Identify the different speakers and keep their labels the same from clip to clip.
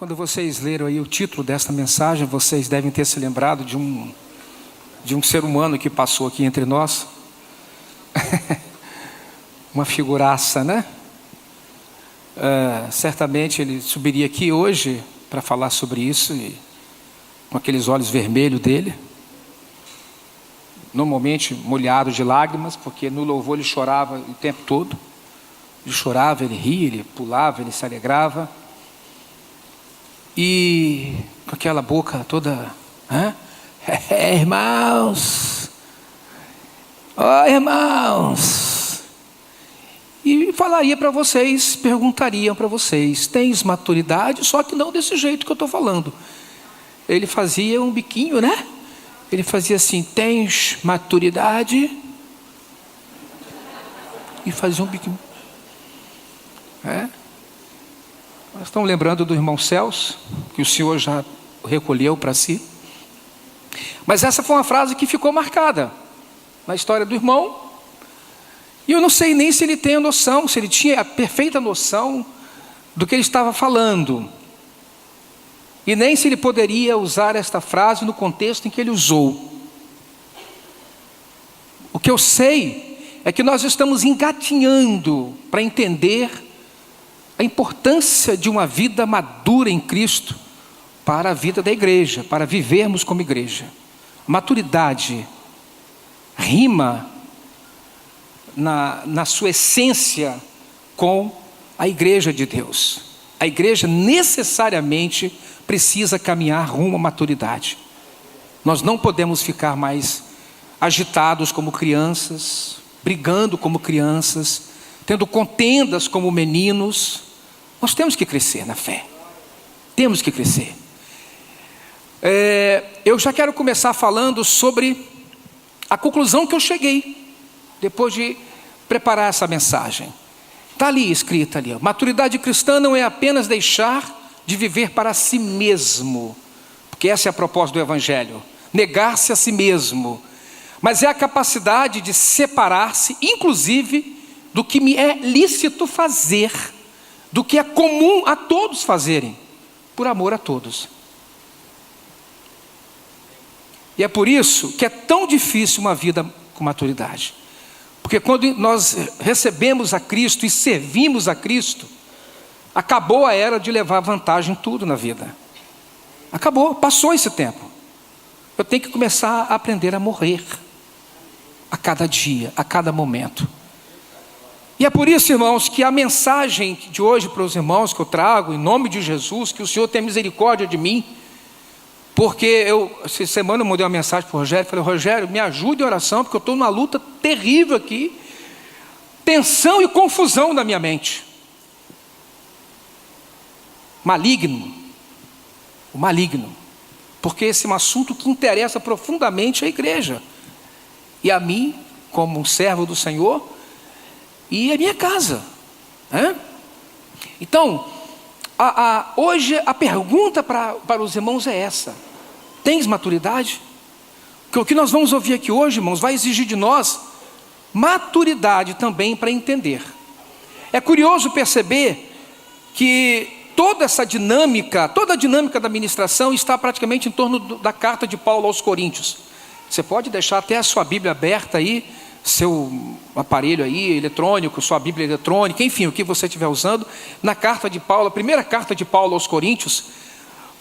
Speaker 1: Quando vocês leram aí o título desta mensagem, vocês devem ter se lembrado de um ser humano que passou aqui entre nós. Uma figuraça, né? Certamente ele subiria aqui hoje para falar sobre isso, e com aqueles olhos vermelhos dele, normalmente molhado de lágrimas, porque no louvor ele chorava o tempo todo. Ele chorava, ele ria, ele pulava, ele se alegrava. E com aquela boca toda, irmãos, irmãos, e falaria para vocês, perguntariam para vocês: tens maturidade? Só que não desse jeito que eu estou falando. Ele fazia um biquinho, né? Ele fazia assim: tens maturidade? E fazia um biquinho. Nós estamos lembrando do irmão Celso, que o Senhor já recolheu para si. Mas essa foi uma frase que ficou marcada na história do irmão. E eu não sei nem se ele tem a noção, se ele tinha a perfeita noção do que ele estava falando. E nem se ele poderia usar esta frase no contexto em que ele usou. O que eu sei é que nós estamos engatinhando para entender a importância de uma vida madura em Cristo para a vida da igreja, para vivermos como igreja. Maturidade rima na sua essência com a igreja de Deus. A igreja necessariamente precisa caminhar rumo à maturidade. Nós não podemos ficar mais agitados como crianças, brigando como crianças, tendo contendas como meninos. Nós temos que crescer na fé. Temos que crescer. Eu já quero começar falando sobre a conclusão que eu cheguei depois de preparar essa mensagem. Está ali, escrita ali: maturidade cristã não é apenas deixar de viver para si mesmo, porque essa é a proposta do Evangelho, negar-se a si mesmo, mas é a capacidade de separar-se, inclusive, do que me é lícito fazer, do que é comum a todos fazerem, por amor a todos. E é por isso que é tão difícil uma vida com maturidade. Porque quando nós recebemos a Cristo e servimos a Cristo, acabou a era de levar vantagem em tudo na vida. Acabou, passou esse tempo. Eu tenho que começar a aprender a morrer a cada dia, a cada momento. E é por isso, irmãos, que a mensagem de hoje para os irmãos que eu trago, em nome de Jesus, que o Senhor tenha misericórdia de mim, porque essa semana eu mandei uma mensagem para o Rogério, falei: Rogério, me ajude em oração, porque eu estou numa luta terrível aqui, tensão e confusão na minha mente. Maligno, o maligno, porque esse é um assunto que interessa profundamente a igreja, e a mim, como um servo do Senhor, e a minha casa. Então, hoje a pergunta para os irmãos é essa: tens maturidade? Porque o que nós vamos ouvir aqui hoje, irmãos, vai exigir de nós maturidade também para entender. É curioso perceber que toda a dinâmica da ministração está praticamente em torno da carta de Paulo aos Coríntios. Você pode deixar até a sua Bíblia aberta aí, seu aparelho aí eletrônico, sua Bíblia eletrônica, enfim, o que você estiver usando, na carta de Paulo, a primeira carta de Paulo aos Coríntios,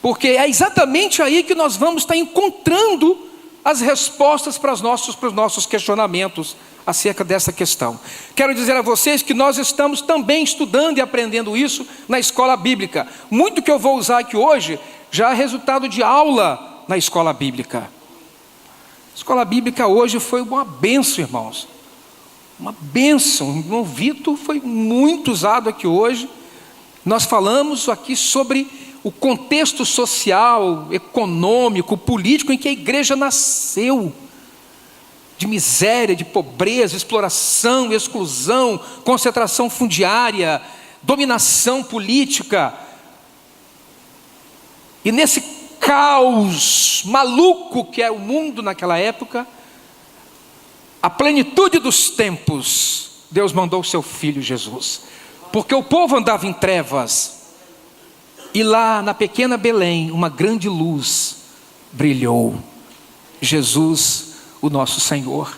Speaker 1: porque é exatamente aí que nós vamos estar encontrando as respostas para os nossos questionamentos acerca dessa questão. Quero dizer a vocês que nós estamos também estudando e aprendendo isso na escola bíblica. Muito que eu vou usar aqui hoje já é resultado de aula na escola bíblica. A escola bíblica hoje foi uma bênção, irmãos. Uma bênção. O irmão Vitor foi muito usado aqui hoje. Nós falamos aqui sobre o contexto social, econômico, político em que a igreja nasceu. De miséria, de pobreza, exploração, exclusão, concentração fundiária, dominação política. E nesse caos maluco que é o mundo naquela época, a plenitude dos tempos, Deus mandou o seu Filho Jesus, porque o povo andava em trevas, E lá na pequena Belém, uma grande luz brilhou. Jesus, o nosso Senhor.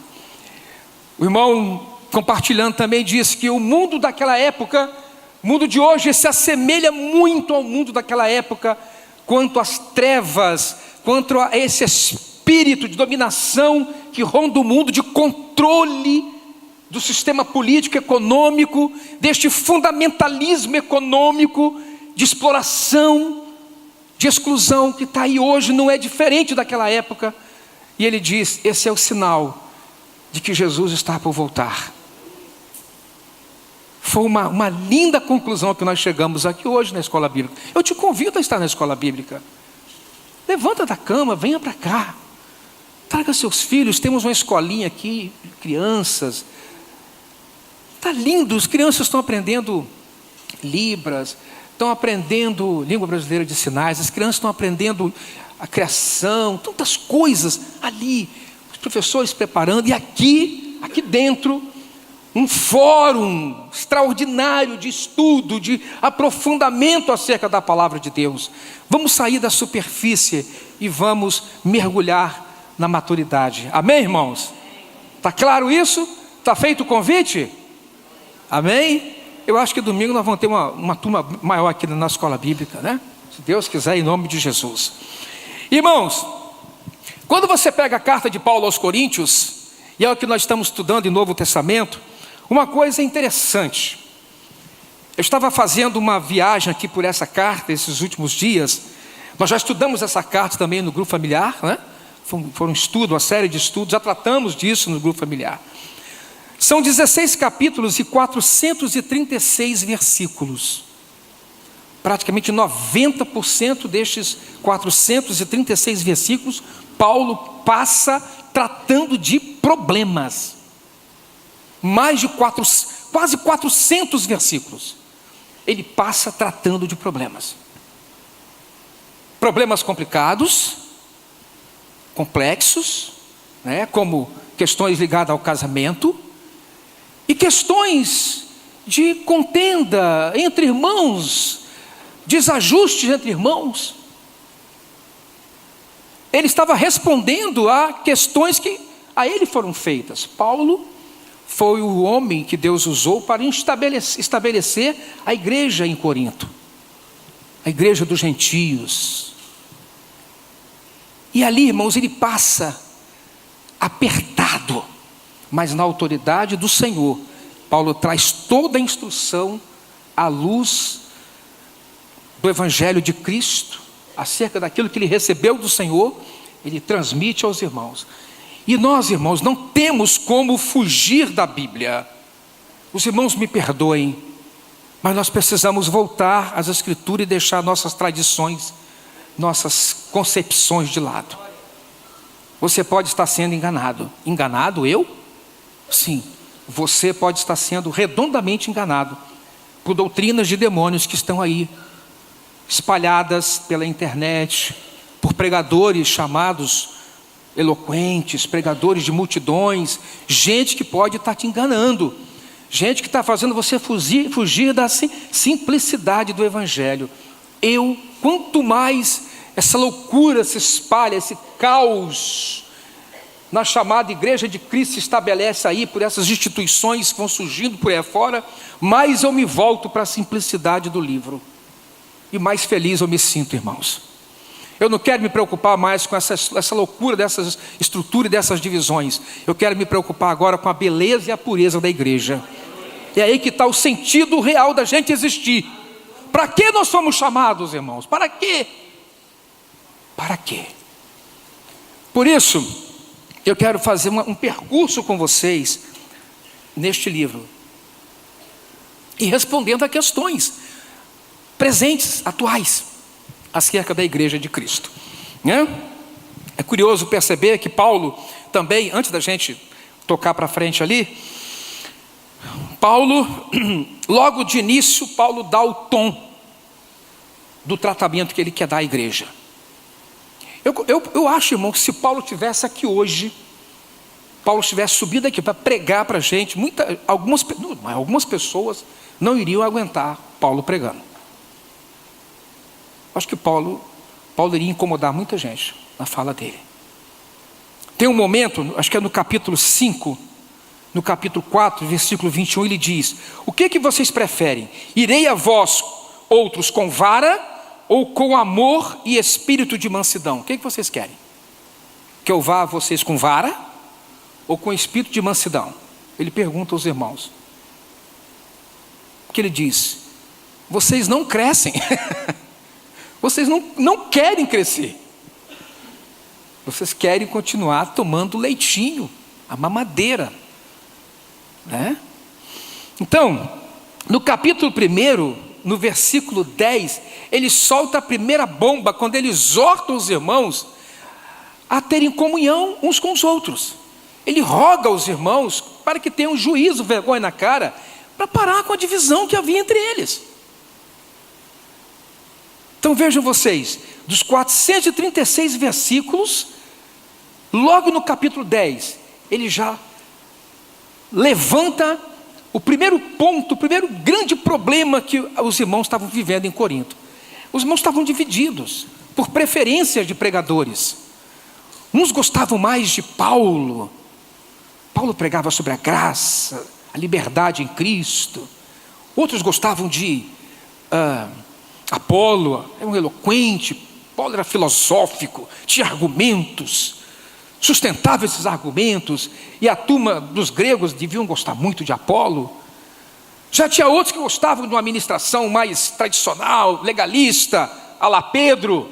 Speaker 1: O irmão, compartilhando, também disse que o mundo daquela época, o mundo de hoje, se assemelha muito ao mundo daquela época, quanto às trevas, quanto a esse espírito de dominação que ronda o mundo, de controle do sistema político, econômico, deste fundamentalismo econômico, de exploração, de exclusão, que está aí hoje, não é diferente daquela época. E ele diz: esse é o sinal de que Jesus está por voltar. Foi uma linda conclusão que nós chegamos aqui hoje na escola bíblica. Eu te convido a estar na escola bíblica. Levanta da cama, venha para cá. Traga seus filhos, temos uma escolinha aqui, crianças. Está lindo, as crianças estão aprendendo Libras, estão aprendendo língua brasileira de sinais, as crianças estão aprendendo a criação, tantas coisas ali, os professores preparando, e aqui dentro, um fórum extraordinário de estudo, de aprofundamento acerca da palavra de Deus. Vamos sair da superfície e vamos mergulhar na maturidade. Amém, irmãos? Está claro isso? Está feito o convite? Amém? Eu acho que domingo nós vamos ter uma turma maior aqui na nossa escola bíblica, né? Se Deus quiser, em nome de Jesus. Irmãos, quando você pega a carta de Paulo aos Coríntios, e é o que nós estamos estudando em Novo Testamento, uma coisa interessante. Eu estava fazendo uma viagem aqui por essa carta esses últimos dias. Nós já estudamos essa carta também no grupo familiar, né? Foi um estudo, uma série de estudos, já tratamos disso no grupo familiar. São 16 capítulos e 436 versículos. Praticamente 90% destes 436 versículos, Paulo passa tratando de problemas. Quase 400 versículos. Ele passa tratando de problemas. Problemas complicados, complexos, né, como questões ligadas ao casamento, e questões de contenda entre irmãos, desajustes entre irmãos. Ele estava respondendo a questões que a ele foram feitas. Paulo foi o homem que Deus usou para estabelecer a igreja em Corinto, a igreja dos gentios. E ali, irmãos, ele passa apertado, mas na autoridade do Senhor. Paulo traz toda a instrução à luz do Evangelho de Cristo, acerca daquilo que ele recebeu do Senhor, ele transmite aos irmãos. E nós, irmãos, não temos como fugir da Bíblia. Os irmãos me perdoem, mas nós precisamos voltar às Escrituras e deixar nossas tradições, nossas concepções de lado. Você pode estar sendo enganado. Enganado eu? Sim, você pode estar sendo redondamente enganado por doutrinas de demônios que estão aí, espalhadas pela internet, por pregadores chamados eloquentes, pregadores de multidões, gente que pode estar te enganando, gente que está fazendo você fugir da simplicidade do Evangelho. Quanto mais essa loucura se espalha, esse caos na chamada Igreja de Cristo se estabelece aí por essas instituições que vão surgindo por aí fora, mais eu me volto para a simplicidade do livro, e mais feliz eu me sinto, irmãos. Eu não quero me preocupar mais com essa loucura dessas estruturas e dessas divisões. Eu quero me preocupar agora com a beleza e a pureza da igreja. É aí que está o sentido real da gente existir. Para que nós fomos chamados, irmãos? Para quê? Para quê? Por isso, eu quero fazer um percurso com vocês neste livro, e respondendo a questões presentes, atuais, acerca da igreja de Cristo, né? É curioso perceber que Paulo também, antes da gente tocar para frente ali, Paulo, logo de início, Paulo dá o tom do tratamento que ele quer dar à igreja. Eu acho, irmão, que se Paulo estivesse aqui hoje, Paulo tivesse subido aqui para pregar para a gente, algumas pessoas não iriam aguentar Paulo pregando. Acho que Paulo iria incomodar muita gente na fala dele. Tem um momento, acho que é no capítulo 5, no capítulo 4, versículo 21, ele diz: o que vocês preferem? Irei a vós outros com vara ou com amor e espírito de mansidão? O que vocês querem? Que eu vá a vocês com vara ou com espírito de mansidão? Ele pergunta aos irmãos. Que ele diz: vocês não crescem. Vocês não querem crescer. Vocês querem continuar tomando leitinho, a mamadeira, né? Então, no capítulo 1, no versículo 10, ele solta a primeira bomba, quando ele exorta os irmãos a terem comunhão uns com os outros. Ele roga aos irmãos para que tenham juízo, vergonha na cara, para parar com a divisão que havia entre eles. Então vejam vocês, dos 436 versículos, logo no capítulo 10, ele já levanta o primeiro ponto, o primeiro grande problema que os irmãos estavam vivendo em Corinto. Os irmãos estavam divididos por preferências de pregadores. Uns gostavam mais de Paulo. Paulo pregava sobre a graça, a liberdade em Cristo. Outros gostavam de Apolo, era um eloquente. Paulo era filosófico, tinha argumentos, sustentava esses argumentos, e a turma dos gregos deviam gostar muito de Apolo. Já tinha outros que gostavam de uma administração mais tradicional, legalista, à la Pedro.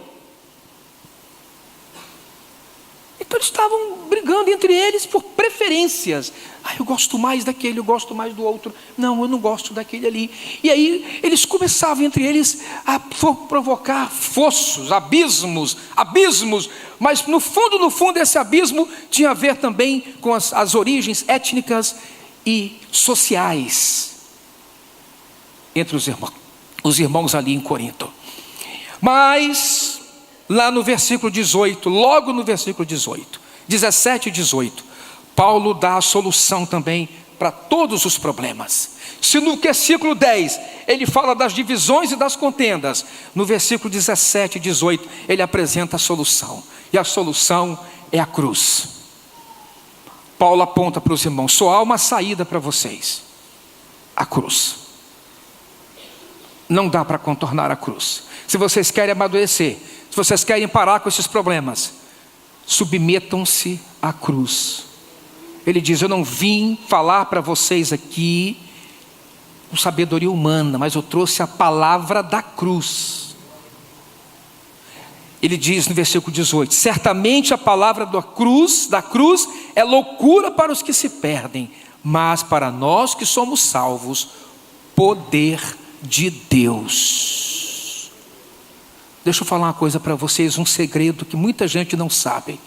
Speaker 1: Então eles estavam brigando entre eles por preferências. Eu gosto mais daquele, eu gosto mais do outro. Não, eu não gosto daquele ali. E aí eles começavam entre eles a provocar fossos, abismos. Mas no fundo esse abismo tinha a ver também com as origens étnicas e sociais entre os irmãos ali em Corinto. Mas lá no versículo 18, logo no versículo 18, 17 e 18, Paulo dá a solução também para todos os problemas. Se no versículo 10 ele fala das divisões e das contendas, no versículo 17 e 18 ele apresenta a solução. E a solução é a cruz. Paulo aponta para os irmãos: só há uma saída para vocês: a cruz. Não dá para contornar a cruz. Se vocês querem amadurecer, se vocês querem parar com esses problemas, submetam-se à cruz. Ele diz: eu não vim falar para vocês aqui com sabedoria humana, mas eu trouxe a palavra da cruz. Ele diz no versículo 18: certamente a palavra da cruz é loucura para os que se perdem, mas para nós que somos salvos, poder de Deus. Deixa eu falar uma coisa para vocês, um segredo que muita gente não sabe.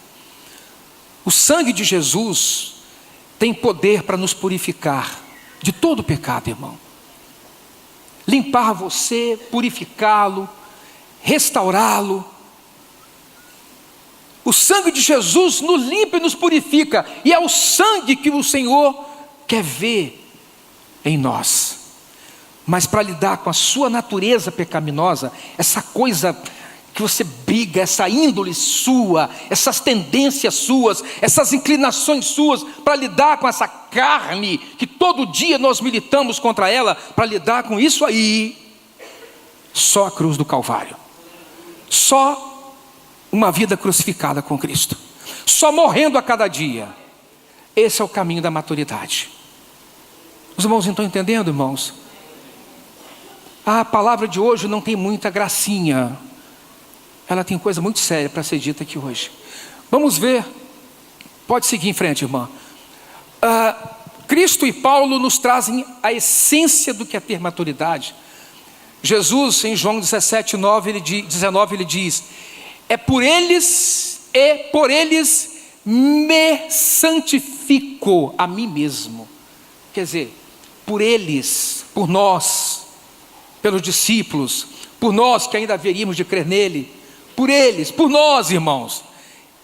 Speaker 1: O sangue de Jesus tem poder para nos purificar de todo pecado, irmão. Limpar você, purificá-lo, restaurá-lo. O sangue de Jesus nos limpa e nos purifica, e é o sangue que o Senhor quer ver em nós. Mas para lidar com a sua natureza pecaminosa, essa coisa que você briga, essa índole sua, essas tendências suas, essas inclinações suas, para lidar com essa carne, que todo dia nós militamos contra ela, para lidar com isso aí, só a cruz do Calvário, só uma vida crucificada com Cristo, só morrendo a cada dia. Esse é o caminho da maturidade. Os irmãos estão entendendo, irmãos? A palavra de hoje não tem muita gracinha, ela tem coisa muito séria para ser dita aqui hoje. Vamos ver, pode seguir em frente, irmã. Cristo e Paulo nos trazem a essência do que é ter maturidade. Jesus, em João 19, ele diz: é por eles me santifico a mim mesmo. Quer dizer, por eles, por nós, pelos discípulos, por nós que ainda haveríamos de crer nele, por eles, por nós, irmãos,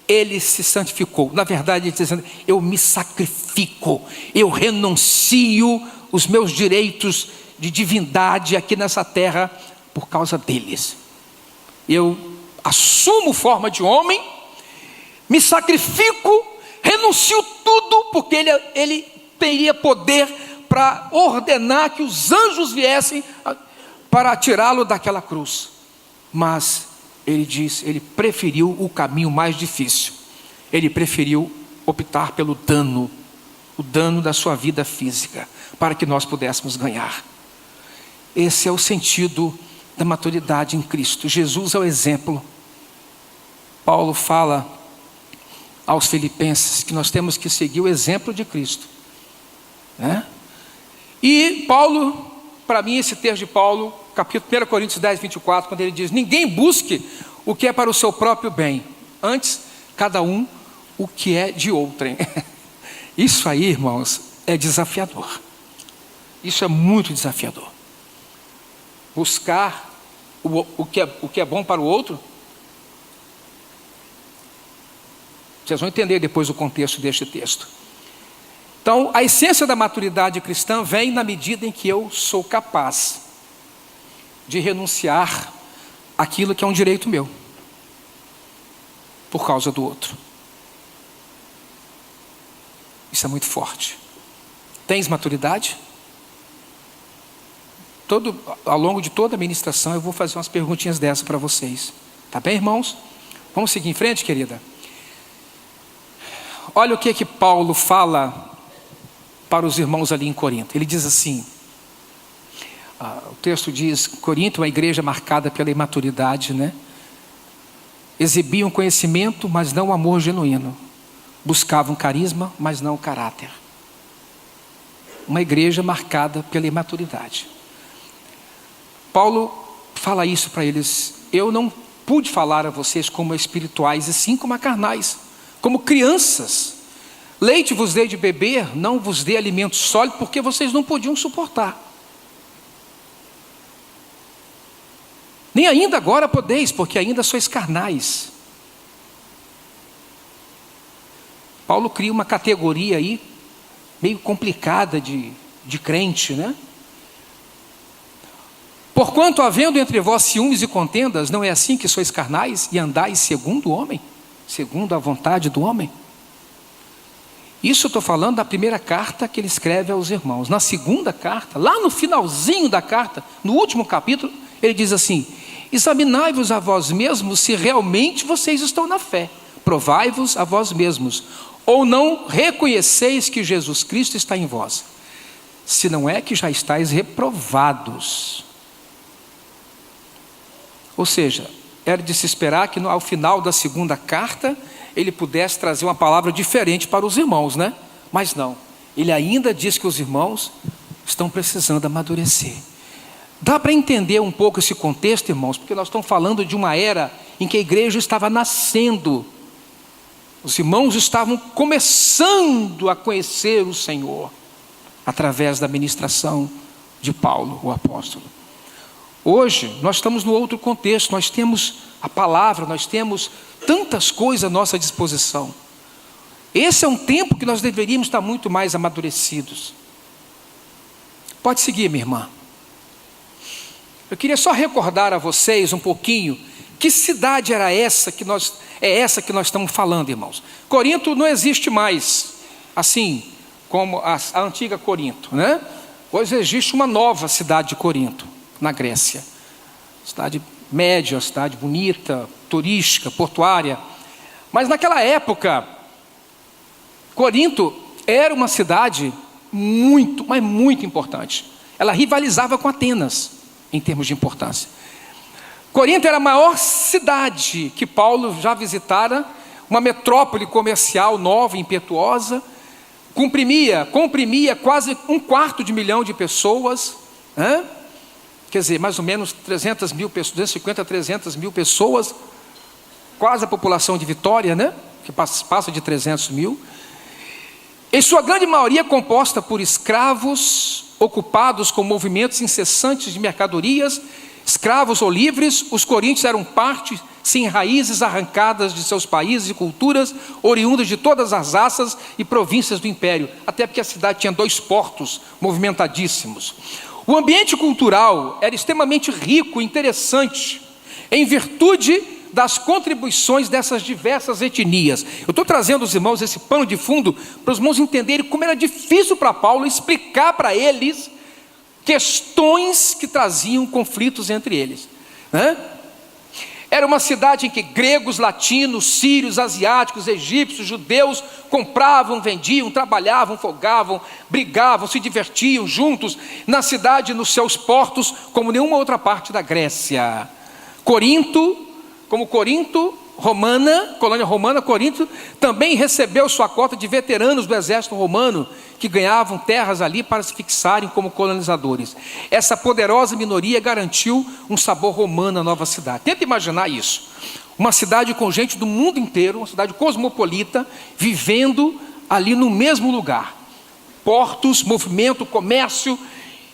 Speaker 1: ele se santificou. Na verdade, ele está dizendo: eu me sacrifico, eu renuncio os meus direitos de divindade aqui nessa terra por causa deles. eu assumo forma de homem, me sacrifico, renuncio tudo, porque ele teria poder para ordenar que os anjos viessem para tirá-lo daquela cruz. Mas ele diz, ele preferiu o caminho mais difícil. Ele preferiu optar pelo dano, o dano da sua vida física, para que nós pudéssemos ganhar. Esse é o sentido da maturidade em Cristo. Jesus é o exemplo. Paulo fala aos Filipenses que nós temos que seguir o exemplo de Cristo, né? E Paulo, para mim, esse texto de Paulo, capítulo 1 Coríntios 10, 24, quando ele diz: ninguém busque o que é para o seu próprio bem, antes cada um o que é de outrem. Isso aí, irmãos, é desafiador. Isso é muito desafiador. Buscar o que é bom para o outro. Vocês vão entender depois o contexto deste texto. Então, a essência da maturidade cristã vem na medida em que eu sou capaz de renunciar aquilo que é um direito meu, por causa do outro. Isso é muito forte. Tens maturidade? Ao longo de toda a ministração eu vou fazer umas perguntinhas dessas para vocês. Tá bem, irmãos? Vamos seguir em frente, querida? Olha o que Paulo fala para os irmãos ali em Corinto. Ele diz assim, o texto diz: Corinto é uma igreja marcada pela imaturidade, né? Exibiam conhecimento, mas não amor genuíno. Buscavam carisma, mas não caráter. Uma igreja marcada pela imaturidade. Paulo fala isso para eles: eu não pude falar a vocês como espirituais, e sim como carnais, como crianças. Leite vos dei de beber, não vos dei alimento sólido, porque vocês não podiam suportar. Nem ainda agora podeis, porque ainda sois carnais. Paulo cria uma categoria aí, meio complicada de crente, né? Porquanto, havendo entre vós ciúmes e contendas, não é assim que sois carnais e andais segundo o homem? Segundo a vontade do homem? Isso eu estou falando da primeira carta que ele escreve aos irmãos. Na segunda carta, lá no finalzinho da carta, no último capítulo, ele diz assim: examinai-vos a vós mesmos se realmente vocês estão na fé. Provai-vos a vós mesmos. Ou não reconheceis que Jesus Cristo está em vós? Se não é que já estáis reprovados. Ou seja, era de se esperar que ao final da segunda carta ele pudesse trazer uma palavra diferente para os irmãos, né? Mas não, ele ainda diz que os irmãos estão precisando amadurecer. Dá para entender um pouco esse contexto, irmãos, porque nós estamos falando de uma era em que a igreja estava nascendo. Os irmãos estavam começando a conhecer o Senhor através da ministração de Paulo, o apóstolo. Hoje nós estamos no outro contexto, nós temos a palavra, nós temos tantas coisas à nossa disposição. Esse é um tempo que nós deveríamos estar muito mais amadurecidos. Pode seguir, minha irmã. Eu queria só recordar a vocês um pouquinho que cidade era essa que nós estamos falando, irmãos. Corinto não existe mais assim como a antiga Corinto, né? Hoje existe uma nova cidade de Corinto, na Grécia. Cidade média, cidade bonita, turística, portuária. Mas naquela época, Corinto era uma cidade muito, mas muito importante. Ela rivalizava com Atenas em termos de importância. Corinto era a maior cidade que Paulo já visitara, uma metrópole comercial nova, impetuosa, comprimia quase 250 mil pessoas, né? Quer dizer, mais ou menos 300 mil pessoas, 250 a 300 mil pessoas, quase a população de Vitória, né? Que passa de 300 mil. Em sua grande maioria composta por escravos, ocupados com movimentos incessantes de mercadorias, escravos ou livres. Os coríntios eram parte sem raízes arrancadas de seus países e culturas, oriundas de todas as raças e províncias do império, até porque a cidade tinha 2 portos movimentadíssimos. O ambiente cultural era extremamente rico e interessante, em virtude das contribuições dessas diversas etnias. Eu estou trazendo aos irmãos esse pano de fundo para os irmãos entenderem como era difícil para Paulo explicar para eles questões que traziam conflitos entre eles, né? Era uma cidade em que gregos, latinos, sírios, asiáticos, egípcios, judeus compravam, vendiam, trabalhavam, folgavam, brigavam, se divertiam juntos na cidade, nos seus portos, como nenhuma outra parte da Grécia. Corinto, colônia romana, Corinto também recebeu sua cota de veteranos do exército romano, que ganhavam terras ali para se fixarem como colonizadores. Essa poderosa minoria garantiu um sabor romano à nova cidade. Tenta imaginar isso. Uma cidade com gente do mundo inteiro, uma cidade cosmopolita, vivendo ali no mesmo lugar. Portos, movimento, comércio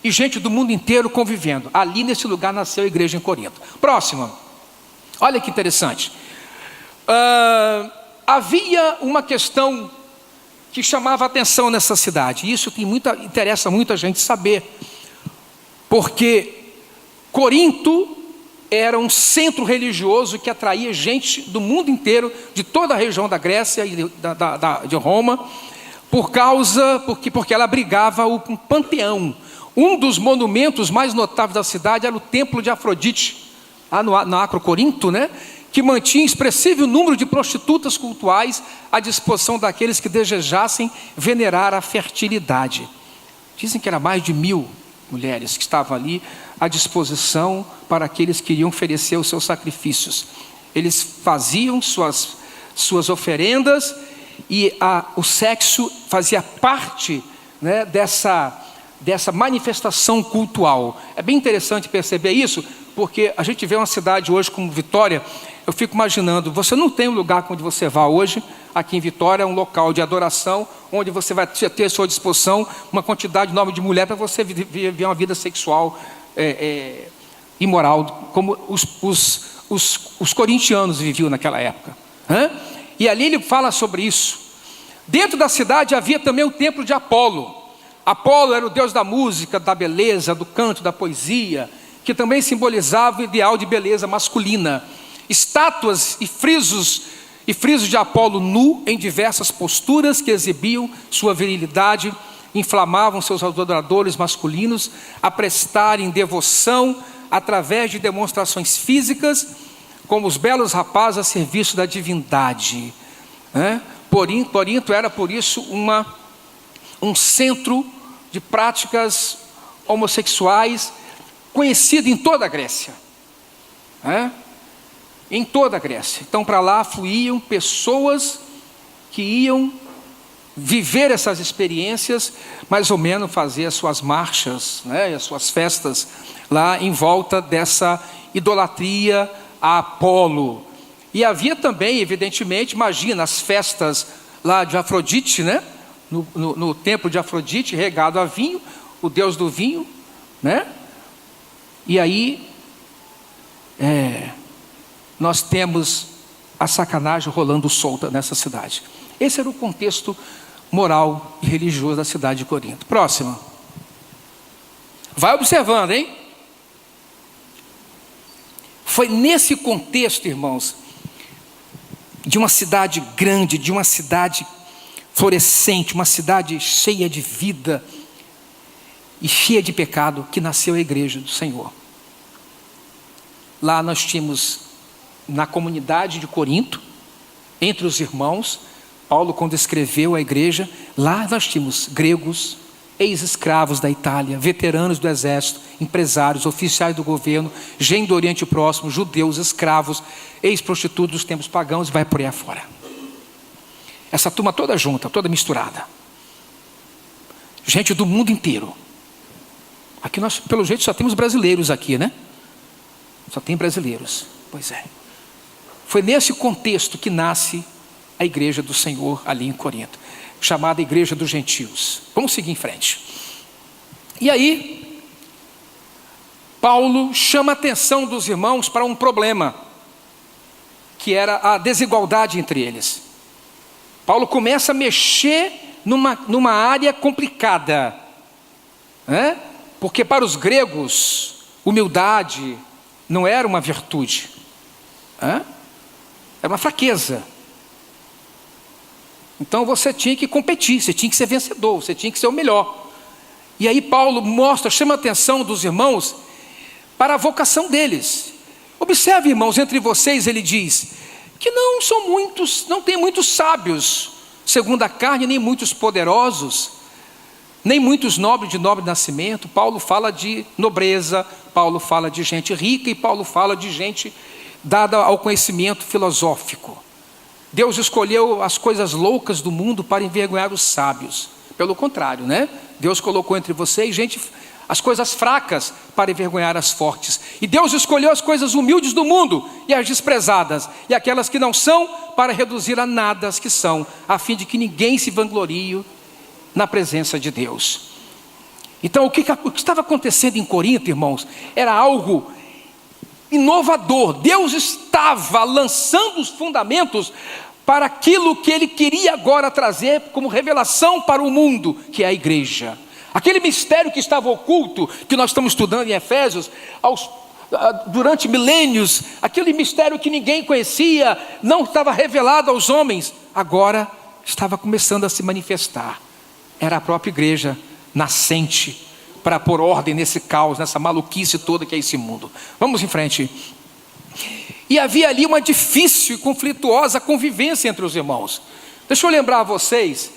Speaker 1: e gente do mundo inteiro convivendo. Ali nesse lugar nasceu a igreja em Corinto. Próximo. Olha que interessante. Havia uma questão que chamava a atenção nessa cidade. Isso interessa muita gente saber. Porque Corinto era um centro religioso que atraía gente do mundo inteiro, de toda a região da Grécia e de Roma, porque ela abrigava um panteão. Um dos monumentos mais notáveis da cidade era o templo de Afrodite, lá no Acro Corinto, né? Que mantinha expressivo número de prostitutas cultuais à disposição daqueles que desejassem venerar a fertilidade. Dizem que era mais de 1000 mulheres que estavam ali à disposição para aqueles que iriam oferecer os seus sacrifícios. Eles faziam suas oferendas e o sexo fazia parte, né, dessa manifestação cultual. É bem interessante perceber isso, porque a gente vê uma cidade hoje como Vitória. Eu fico imaginando, você não tem um lugar onde você vá hoje, aqui em Vitória, um local de adoração, onde você vai ter à sua disposição uma quantidade enorme de mulher para você viver uma vida sexual imoral, como os corintianos viviam naquela época. E ali ele fala sobre isso. Dentro da cidade havia também o templo de Apolo. Apolo era o deus da música, da beleza, do canto, da poesia, que também simbolizava o ideal de beleza masculina. Estátuas e frisos de Apolo nu em diversas posturas que exibiam sua virilidade, inflamavam seus adoradores masculinos a prestarem devoção através de demonstrações físicas, como os belos rapazes a serviço da divindade. Corinto era por isso um centro de práticas homossexuais conhecido em toda a Grécia. Em toda a Grécia. Então para lá fluíam pessoas que iam viver essas experiências, mais ou menos fazer as suas marchas, né, as suas festas lá em volta dessa idolatria a Apolo. E havia também, evidentemente, imagina as festas lá de Afrodite, né, no templo de Afrodite, regado a vinho, o deus do vinho, né? E aí nós temos a sacanagem rolando solta nessa cidade. Esse era o contexto moral e religioso da cidade de Corinto. Próximo. Vai observando, hein? Foi nesse contexto, irmãos, de uma cidade grande, de uma cidade florescente, uma cidade cheia de vida e cheia de pecado, que nasceu a igreja do Senhor. Lá nós tínhamos, na comunidade de Corinto, entre os irmãos, Paulo, quando escreveu a igreja, lá nós tínhamos gregos, ex-escravos da Itália, veteranos do exército, empresários, oficiais do governo, gente do Oriente Próximo, judeus, escravos, ex-prostitutos dos tempos pagãos, e vai por aí afora. Essa turma toda junta, toda misturada. Gente do mundo inteiro. Aqui nós, pelo jeito, só temos brasileiros aqui, né? Só tem brasileiros. Pois é. Foi nesse contexto que nasce a igreja do Senhor ali em Corinto, chamada Igreja dos Gentios. Vamos seguir em frente. E aí, Paulo chama a atenção dos irmãos para um problema, que era a desigualdade entre eles. Paulo começa a mexer numa área complicada, né? Porque para os gregos, humildade não era uma virtude, Era uma fraqueza. Então você tinha que competir, você tinha que ser vencedor, você tinha que ser o melhor. E aí Paulo chama a atenção dos irmãos para a vocação deles. Observe, irmãos, entre vocês, ele diz, que não tem muitos sábios, segundo a carne, nem muitos poderosos, nem muitos nobres de nobre nascimento. Paulo fala de nobreza, Paulo fala de gente rica e Paulo fala de gente dada ao conhecimento filosófico. Deus escolheu as coisas loucas do mundo para envergonhar os sábios. Pelo contrário, Deus colocou entre vocês as coisas fracas para envergonhar as fortes. E Deus escolheu as coisas humildes do mundo e as desprezadas, e aquelas que não são, para reduzir a nada as que são, a fim de que ninguém se vanglorie na presença de Deus. Então o que estava acontecendo em Corinto, irmãos, era algo inovador. Deus estava lançando os fundamentos para aquilo que Ele queria agora trazer como revelação para o mundo, que é a igreja. Aquele mistério que estava oculto, que nós estamos estudando em Efésios, durante milênios, aquele mistério que ninguém conhecia, não estava revelado aos homens, agora estava começando a se manifestar. Era a própria igreja nascente para pôr ordem nesse caos, nessa maluquice toda que é esse mundo. Vamos em frente. E havia ali uma difícil e conflituosa convivência entre os irmãos. Deixa eu lembrar a vocês,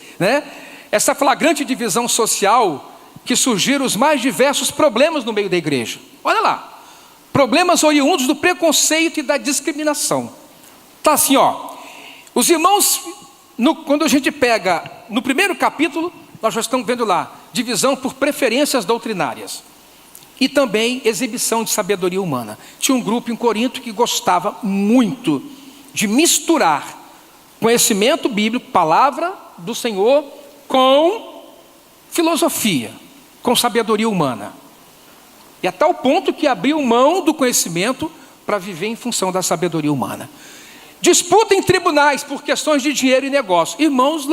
Speaker 1: essa flagrante divisão social que surgiram os mais diversos problemas no meio da igreja. Olha lá, problemas oriundos do preconceito e da discriminação. Está assim, os irmãos, quando a gente pega no primeiro capítulo, nós já estamos vendo lá, divisão por preferências doutrinárias e também exibição de sabedoria humana. Tinha um grupo em Corinto que gostava muito de misturar conhecimento bíblico, palavra do Senhor, com filosofia, com sabedoria humana. E a tal ponto que abriu mão do conhecimento para viver em função da sabedoria humana. Disputa em tribunais por questões de dinheiro e negócio. Irmãos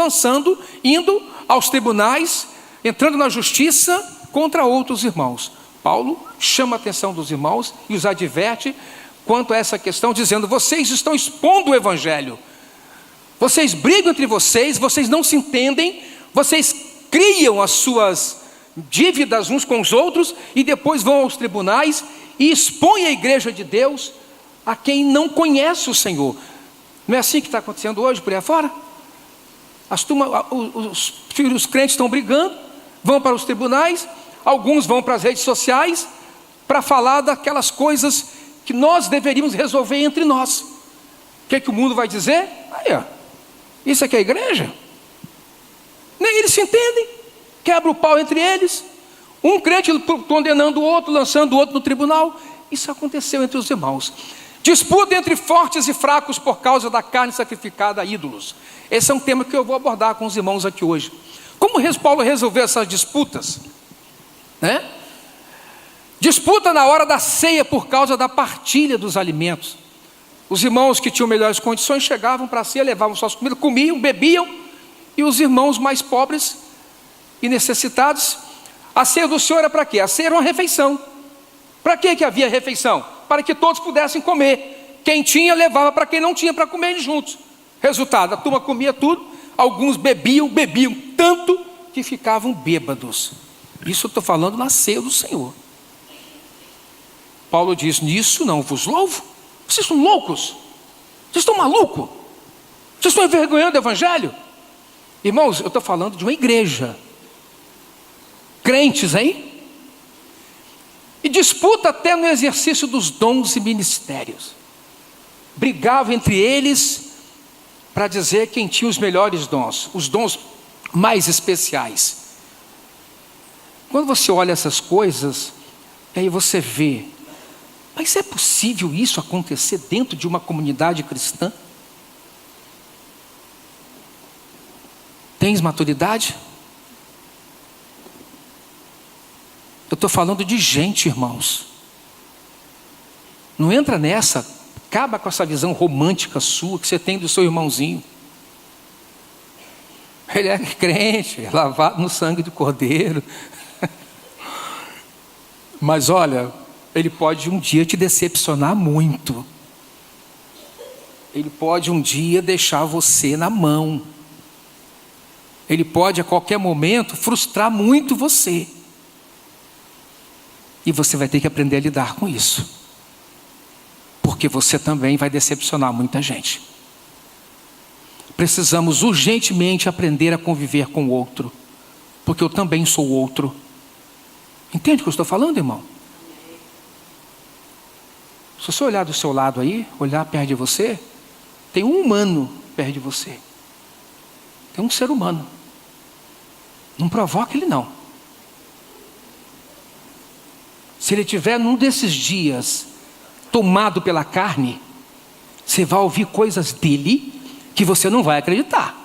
Speaker 1: indo aos tribunais, entrando na justiça contra outros irmãos. Paulo chama a atenção dos irmãos e os adverte quanto a essa questão, dizendo: vocês estão expondo o evangelho. Vocês brigam entre vocês, vocês não se entendem, vocês criam as suas dívidas uns com os outros e depois vão aos tribunais e expõem a igreja de Deus a quem não conhece o Senhor. Não é assim que está acontecendo hoje por aí afora? Os crentes estão brigando, vão para os tribunais, alguns vão para as redes sociais para falar daquelas coisas que nós deveríamos resolver entre nós. O que o mundo vai dizer? Isso aqui é a igreja? Nem eles se entendem, quebra o pau entre eles, um crente condenando o outro, lançando o outro no tribunal. Isso aconteceu entre os irmãos. Disputa entre fortes e fracos por causa da carne sacrificada a ídolos. Esse é um tema que eu vou abordar com os irmãos aqui hoje. Como Paulo resolveu essas disputas? Disputa na hora da ceia por causa da partilha dos alimentos. Os irmãos que tinham melhores condições chegavam para a ceia, levavam suas comidas, comiam, bebiam, e os irmãos mais pobres e necessitados, a ceia do Senhor era para quê? A ceia era uma refeição. Para que havia refeição? Para que todos pudessem comer. Quem tinha levava para quem não tinha para comer juntos. Resultado, a turma comia tudo, alguns bebiam tanto que ficavam bêbados. Isso eu estou falando na ceia do Senhor. Paulo diz: nisso não vos louvo. Vocês estão loucos? Vocês estão malucos? Vocês estão envergonhando o evangelho? Irmãos, eu estou falando de uma igreja. Crentes aí. E disputa até no exercício dos dons e ministérios. Brigavam entre eles para dizer quem tinha os melhores dons, os dons mais especiais. Quando você olha essas coisas, aí você vê, mas é possível isso acontecer dentro de uma comunidade cristã? Tens maturidade? Eu estou falando de gente, irmãos. Não entra nessa, acaba com essa visão romântica sua que você tem do seu irmãozinho. Ele é crente, lavado no sangue do Cordeiro. Mas olha, ele pode um dia te decepcionar muito. ele pode um dia deixar você na mão. Ele pode a qualquer momento frustrar muito você. E você vai ter que aprender a lidar com isso. Porque você também vai decepcionar muita gente. Precisamos urgentemente aprender a conviver com o outro. Porque eu também sou outro. Entende o que eu estou falando, irmão? Se você olhar do seu lado aí, olhar perto de você, tem um humano perto de você. Tem um ser humano. Não provoca ele não. Se ele estiver num desses dias tomado pela carne, você vai ouvir coisas dele que você não vai acreditar.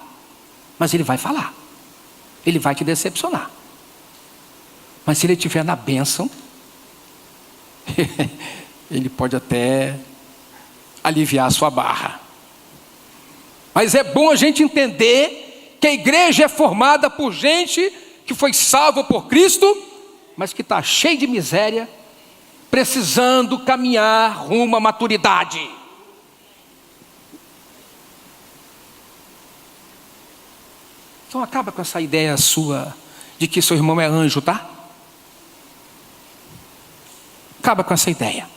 Speaker 1: Mas ele vai falar. Ele vai te decepcionar. Mas se ele estiver na bênção, ele pode até aliviar a sua barra. Mas é bom a gente entender que a igreja é formada por gente que foi salva por Cristo, mas que está cheia de miséria, precisando caminhar rumo à maturidade. Então acaba com essa ideia sua de que seu irmão é anjo, tá? Acaba com essa ideia.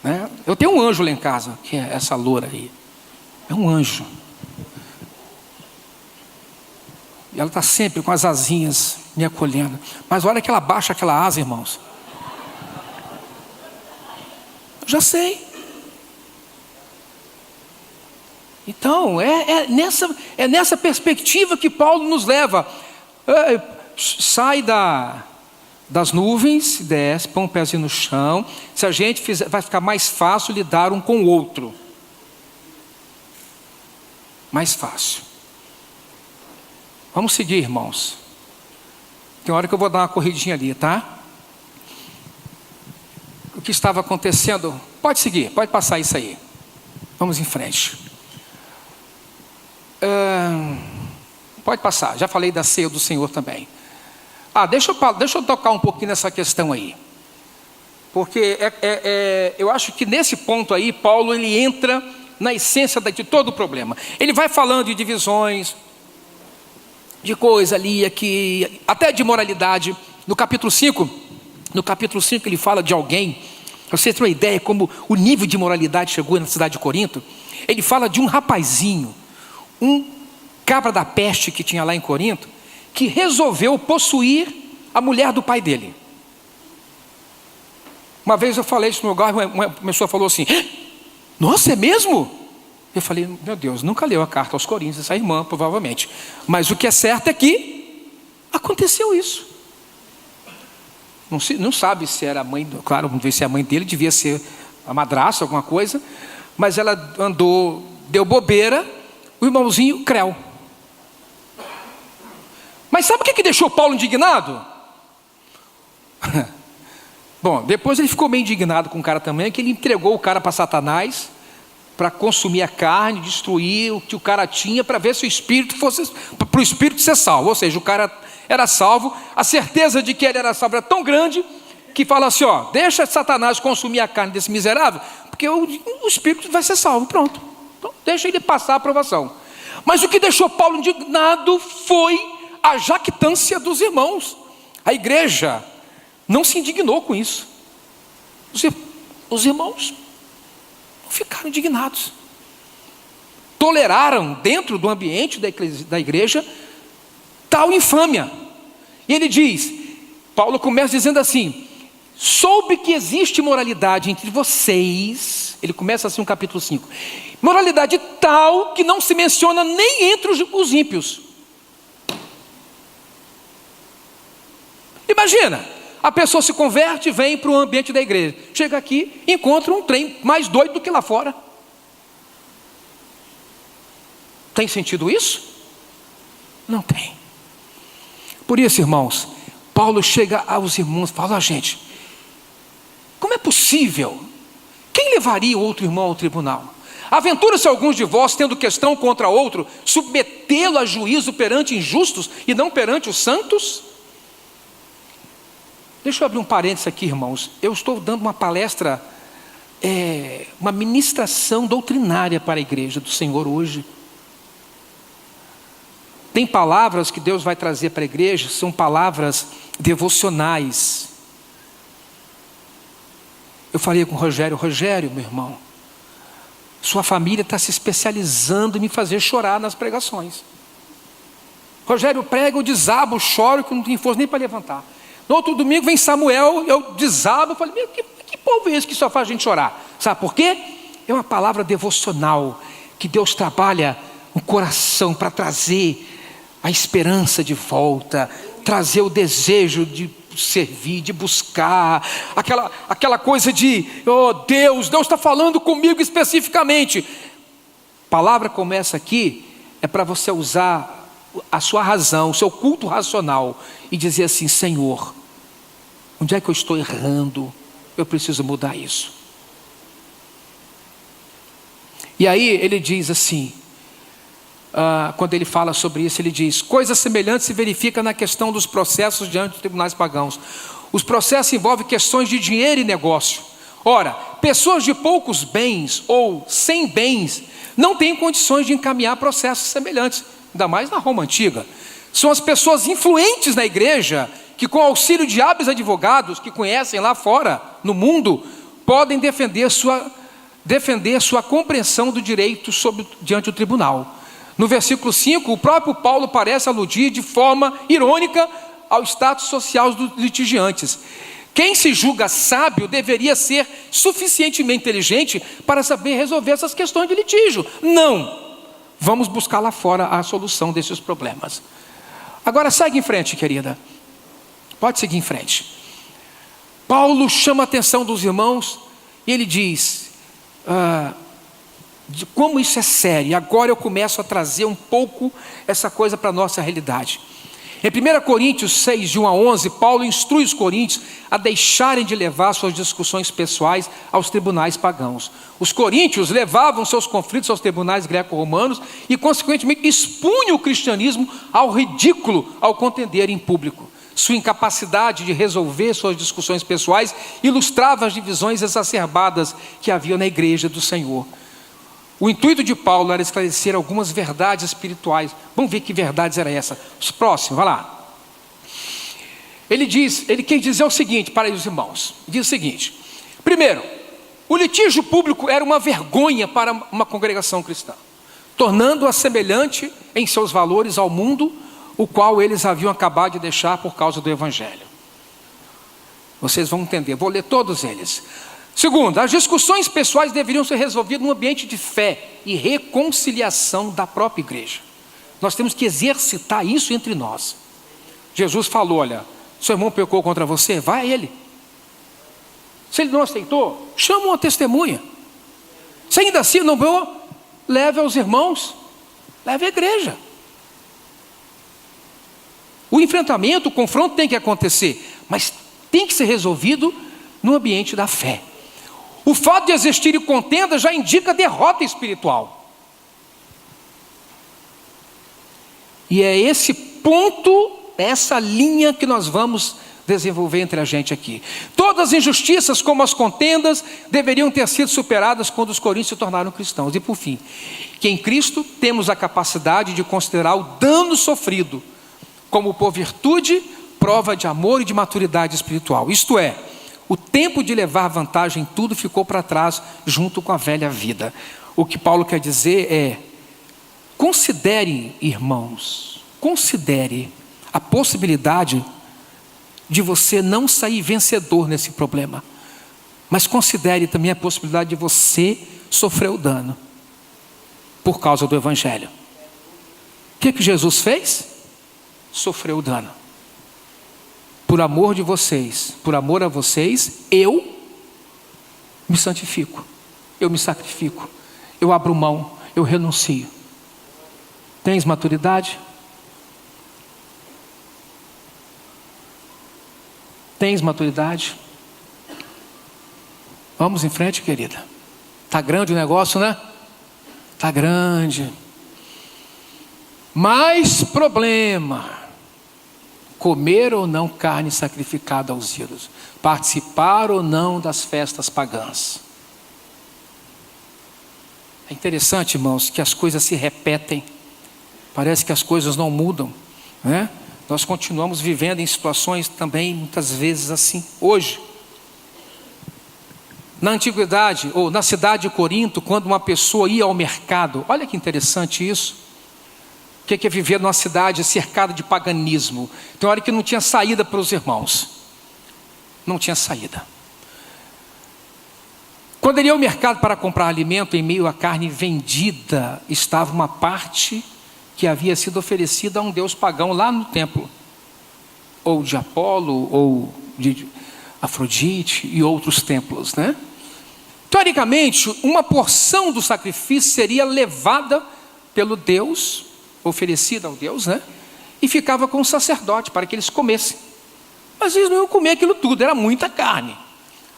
Speaker 1: Né? Eu tenho um anjo lá em casa, que é essa loura aí. É um anjo. E ela está sempre com as asinhas me acolhendo. Mas olha que ela baixa aquela asa, irmãos. Eu já sei. Então, é nessa perspectiva que Paulo nos leva. Sai das nuvens, desce, põe um pezinho no chão. Se a gente fizer, vai ficar mais fácil lidar um com o outro. Mais fácil. Vamos seguir, irmãos. Tem hora que eu vou dar uma corridinha ali, tá? O que estava acontecendo? Pode seguir, pode passar isso aí. Vamos em frente. Pode passar, já falei da ceia do Senhor também. Deixa eu tocar um pouquinho nessa questão aí. Porque eu acho que nesse ponto aí, Paulo ele entra na essência de todo o problema. Ele vai falando de divisões, de coisa ali, aqui, até de moralidade. No capítulo 5 ele fala de alguém, para você ter uma ideia como o nível de moralidade chegou na cidade de Corinto. Ele fala de um rapazinho, um cabra da peste que tinha lá em Corinto, que resolveu possuir a mulher do pai dele. Uma vez eu falei isso no lugar, uma pessoa falou assim: nossa, é mesmo? Eu falei, meu Deus, nunca leu a carta aos Coríntios, essa irmã, provavelmente. Mas o que é certo é que aconteceu isso. Não sabe se era a mãe, claro, não sei se é a mãe dele, devia ser a madrasta, alguma coisa. Mas ela deu bobeira, o irmãozinho creu. Mas sabe o que deixou Paulo indignado? Bom, depois ele ficou meio indignado com o cara também, que ele entregou o cara para Satanás, para consumir a carne, destruir o que o cara tinha, para ver se o espírito fosse, para o espírito ser salvo. Ou seja, o cara era salvo, a certeza de que ele era salvo era tão grande, que fala assim, deixa Satanás consumir a carne desse miserável, porque o espírito vai ser salvo, pronto. Então deixa ele passar a aprovação. Mas o que deixou Paulo indignado foi a jactância dos irmãos. A igreja não se indignou com isso. Os irmãos ficaram indignados. Toleraram dentro do ambiente da igreja tal infâmia. E ele diz, Paulo começa dizendo assim: soube que existe moralidade entre vocês. Ele começa assim no capítulo 5. Moralidade tal que não se menciona nem entre os ímpios. Imagina, a pessoa se converte e vem para o ambiente da igreja. Chega aqui, encontra um trem mais doido do que lá fora. Tem sentido isso? Não tem. Por isso, irmãos, Paulo chega aos irmãos e fala: gente, como é possível? Quem levaria outro irmão ao tribunal? Aventura-se alguns de vós, tendo questão contra outro, submetê-lo a juízo perante injustos e não perante os santos? Deixa eu abrir um parênteses aqui, irmãos. Eu estou dando uma palestra uma ministração doutrinária para a igreja do Senhor hoje. Tem palavras que Deus vai trazer para a igreja, são palavras devocionais. Eu falei com o Rogério, meu irmão, sua família está se especializando em me fazer chorar nas pregações. Rogério prega, eu desabo, choro, que não tenho força nem para levantar. No outro domingo vem Samuel, eu desabo, eu falei, que povo é esse que só faz a gente chorar? Sabe por quê? É uma palavra devocional, que Deus trabalha no coração para trazer a esperança de volta, trazer o desejo de servir, de buscar, aquela coisa de, oh Deus está falando comigo especificamente. A palavra começa aqui, é para você usar a sua razão, o seu culto racional, e dizer assim, Senhor, onde é que eu estou errando? Eu preciso mudar isso. E aí ele diz assim, quando ele fala sobre isso, ele diz, coisas semelhantes se verificam na questão dos processos diante dos tribunais pagãos. Os processos envolvem questões de dinheiro e negócio. Ora, pessoas de poucos bens ou sem bens não têm condições de encaminhar processos semelhantes, ainda mais na Roma antiga. São as pessoas influentes na igreja que, com auxílio de hábeis advogados que conhecem lá fora, no mundo, podem defender sua compreensão do direito diante do tribunal. No versículo 5, o próprio Paulo parece aludir de forma irônica ao status social dos litigiantes. Quem se julga sábio deveria ser suficientemente inteligente para saber resolver essas questões de litígio. Não! Vamos buscar lá fora a solução desses problemas. Agora segue em frente, querida. Pode seguir em frente. Paulo chama a atenção dos irmãos e ele diz... de como isso é sério. E agora eu começo a trazer um pouco essa coisa para a nossa realidade. Em 1 Coríntios 6, de 1 a 11, Paulo instrui os coríntios a deixarem de levar suas discussões pessoais aos tribunais pagãos. Os coríntios levavam seus conflitos aos tribunais greco-romanos e consequentemente expunham o cristianismo ao ridículo ao contender em público. Sua incapacidade de resolver suas discussões pessoais ilustrava as divisões exacerbadas que havia na igreja do Senhor. O intuito de Paulo era esclarecer algumas verdades espirituais. Vamos ver que verdades era essa. Os próximos, vai lá. Ele quer dizer o seguinte para os irmãos. Diz o seguinte. Primeiro, o litígio público era uma vergonha para uma congregação cristã, tornando-a semelhante em seus valores ao mundo, o qual eles haviam acabado de deixar por causa do Evangelho. Vocês vão entender, vou ler todos eles. Segundo, as discussões pessoais deveriam ser resolvidas num ambiente de fé e reconciliação da própria igreja. Nós temos que exercitar isso entre nós. Jesus falou, olha, seu irmão pecou contra você, vai a ele. Se ele não aceitou, chama uma testemunha. Se ainda assim não veio, leve aos irmãos, leve à igreja. O enfrentamento, o confronto tem que acontecer, mas tem que ser resolvido no ambiente da fé. O fato de existir contenda já indica derrota espiritual. E é esse ponto, essa linha que nós vamos desenvolver entre a gente aqui. Todas as injustiças, como as contendas, deveriam ter sido superadas quando os coríntios se tornaram cristãos. E por fim, que em Cristo temos a capacidade de considerar o dano sofrido como por virtude, prova de amor e de maturidade espiritual. Isto é, o tempo de levar vantagem em tudo ficou para trás junto com a velha vida. O que Paulo quer dizer é, considere, irmãos, considere a possibilidade de você não sair vencedor nesse problema, mas considere também a possibilidade de você sofrer o dano por causa do Evangelho. O que Jesus fez? Sofreu o dano. Por amor de vocês, por amor a vocês, eu me santifico, eu me sacrifico, eu abro mão, eu renuncio. Tens maturidade? Tens maturidade? Vamos em frente, querida. Está grande o negócio, né? Está grande. Mais problema. Comer ou não carne sacrificada aos ídolos. Participar ou não das festas pagãs. É interessante, irmãos, que as coisas se repetem. Parece que as coisas não mudam, né? Nós continuamos vivendo em situações também, muitas vezes assim, hoje. Na antiguidade, ou na cidade de Corinto, quando uma pessoa ia ao mercado, olha que interessante isso. O que é viver numa cidade cercada de paganismo? Tem hora que não tinha saída para os irmãos. Não tinha saída. Quando ele ia ao mercado para comprar alimento, em meio à carne vendida, estava uma parte que havia sido oferecida a um deus pagão lá no templo. Ou de Apolo, ou de Afrodite e outros templos, né? Teoricamente, uma porção do sacrifício seria levada pelo Deus, oferecida ao Deus, né? E ficava com o sacerdote para que eles comessem. Mas eles não iam comer aquilo tudo, era muita carne.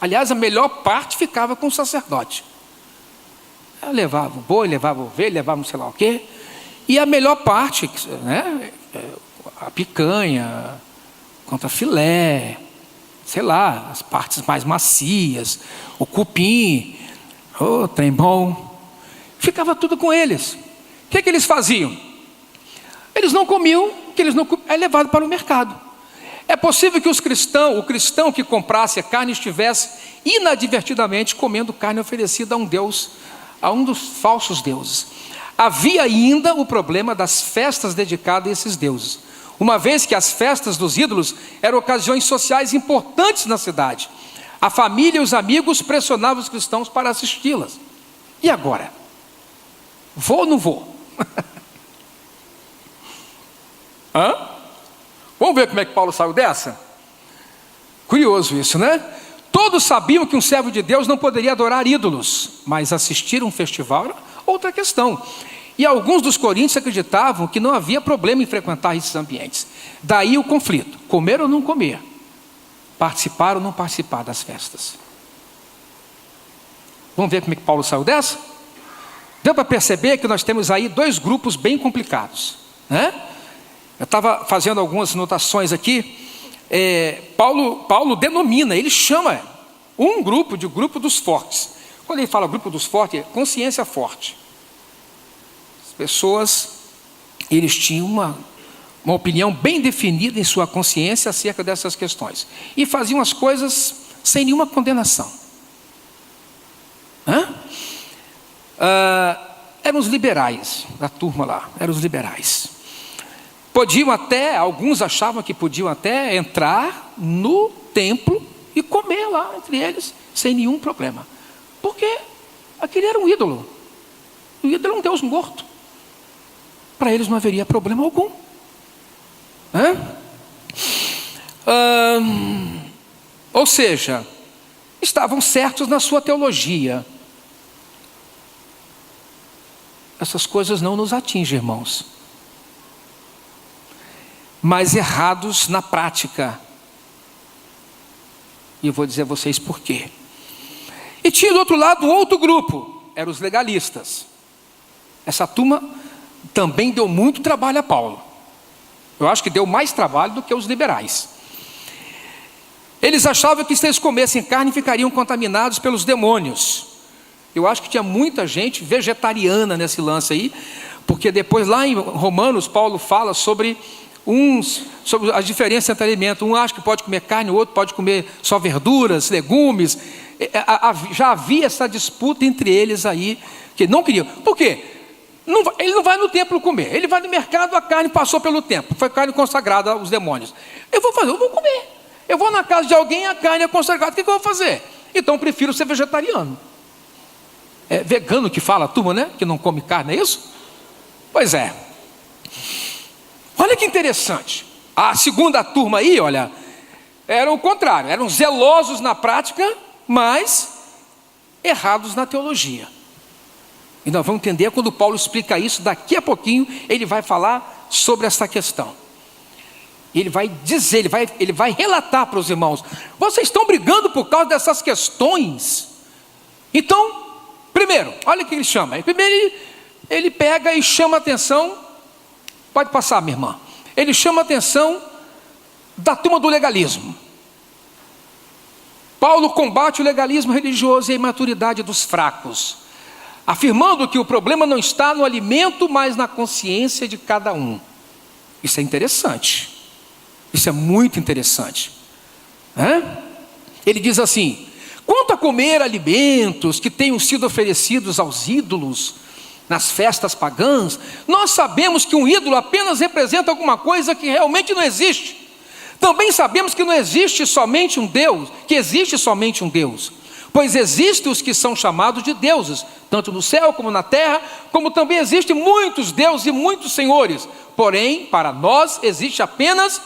Speaker 1: Aliás, a melhor parte ficava com o sacerdote. Eu levava o boi, levava o ovelha, levava não sei lá o quê. E a melhor parte, né? A picanha, contra filé, sei lá, as partes mais macias, o cupim, o trem bom, ficava tudo com eles. O que eles faziam? Eles não comiam, é levado para o mercado. É possível que o cristão que comprasse a carne estivesse inadvertidamente comendo carne oferecida a um deus, a um dos falsos deuses. Havia ainda o problema das festas dedicadas a esses deuses, uma vez que as festas dos ídolos eram ocasiões sociais importantes na cidade. A família e os amigos pressionavam os cristãos para assisti-las. E agora? Vou ou não vou? Vamos ver como é que Paulo saiu dessa? Curioso isso, né? Todos sabiam que um servo de Deus não poderia adorar ídolos, mas assistir a um festival era outra questão. E alguns dos coríntios acreditavam que não havia problema em frequentar esses ambientes. Daí o conflito, comer ou não comer, participar ou não participar das festas. Vamos ver como é que Paulo saiu dessa? Deu para perceber que nós temos aí dois grupos bem complicados, né? Eu estava fazendo algumas anotações aqui. Paulo denomina, ele chama um grupo de grupo dos fortes. Quando ele fala grupo dos fortes, é consciência forte. As pessoas, eles tinham uma opinião bem definida em sua consciência acerca dessas questões. E faziam as coisas sem nenhuma condenação. Eram os liberais da turma lá, eram os liberais. Podiam até, alguns achavam que podiam até entrar no templo e comer lá entre eles, sem nenhum problema. Porque aquele era um ídolo. O ídolo é um Deus morto. Para eles não haveria problema algum. Ou seja, estavam certos na sua teologia. Essas coisas não nos atingem, irmãos. Mas errados na prática. E eu vou dizer a vocês por quê. E tinha do outro lado um outro grupo, eram os legalistas. Essa turma também deu muito trabalho a Paulo. Eu acho que deu mais trabalho do que os liberais. Eles achavam que se eles comessem carne ficariam contaminados pelos demônios. Eu acho que tinha muita gente vegetariana nesse lance aí, porque depois lá em Romanos Paulo fala sobre as diferenças entre alimentos. Um acha que pode comer carne, o outro pode comer só verduras, legumes. Já havia essa disputa entre eles aí, que não queriam. Por quê? Ele não vai no templo comer, ele vai no mercado, a carne passou pelo templo, foi carne consagrada aos demônios. Eu vou comer. Eu vou na casa de alguém, a carne é consagrada, o que eu vou fazer? Então eu prefiro ser vegetariano. É vegano que fala a turma, né? Que não come carne, é isso? Pois é. Olha que interessante. A segunda turma aí, olha, era o contrário. Eram zelosos na prática, mas errados na teologia. E nós vamos entender quando Paulo explica isso. Daqui a pouquinho ele vai falar sobre essa questão. Ele vai dizer, ele vai relatar para os irmãos: vocês estão brigando por causa dessas questões. Então, primeiro, olha o que ele chama. Primeiro ele pega e chama a atenção. Pode passar, minha irmã. Ele chama a atenção da turma do legalismo. Paulo combate o legalismo religioso e a imaturidade dos fracos. afirmando que o problema não está no alimento, mas na consciência de cada um. Isso é interessante. Isso é muito interessante. Ele diz assim: quanto a comer alimentos que tenham sido oferecidos aos ídolos nas festas pagãs, nós sabemos que um ídolo apenas representa alguma coisa que realmente não existe. Também sabemos que não existe somente um Deus, que existe somente um Deus, pois existem os que são chamados de deuses, tanto no céu como na terra, como também existem muitos deuses e muitos senhores. Porém, para nós existe apenas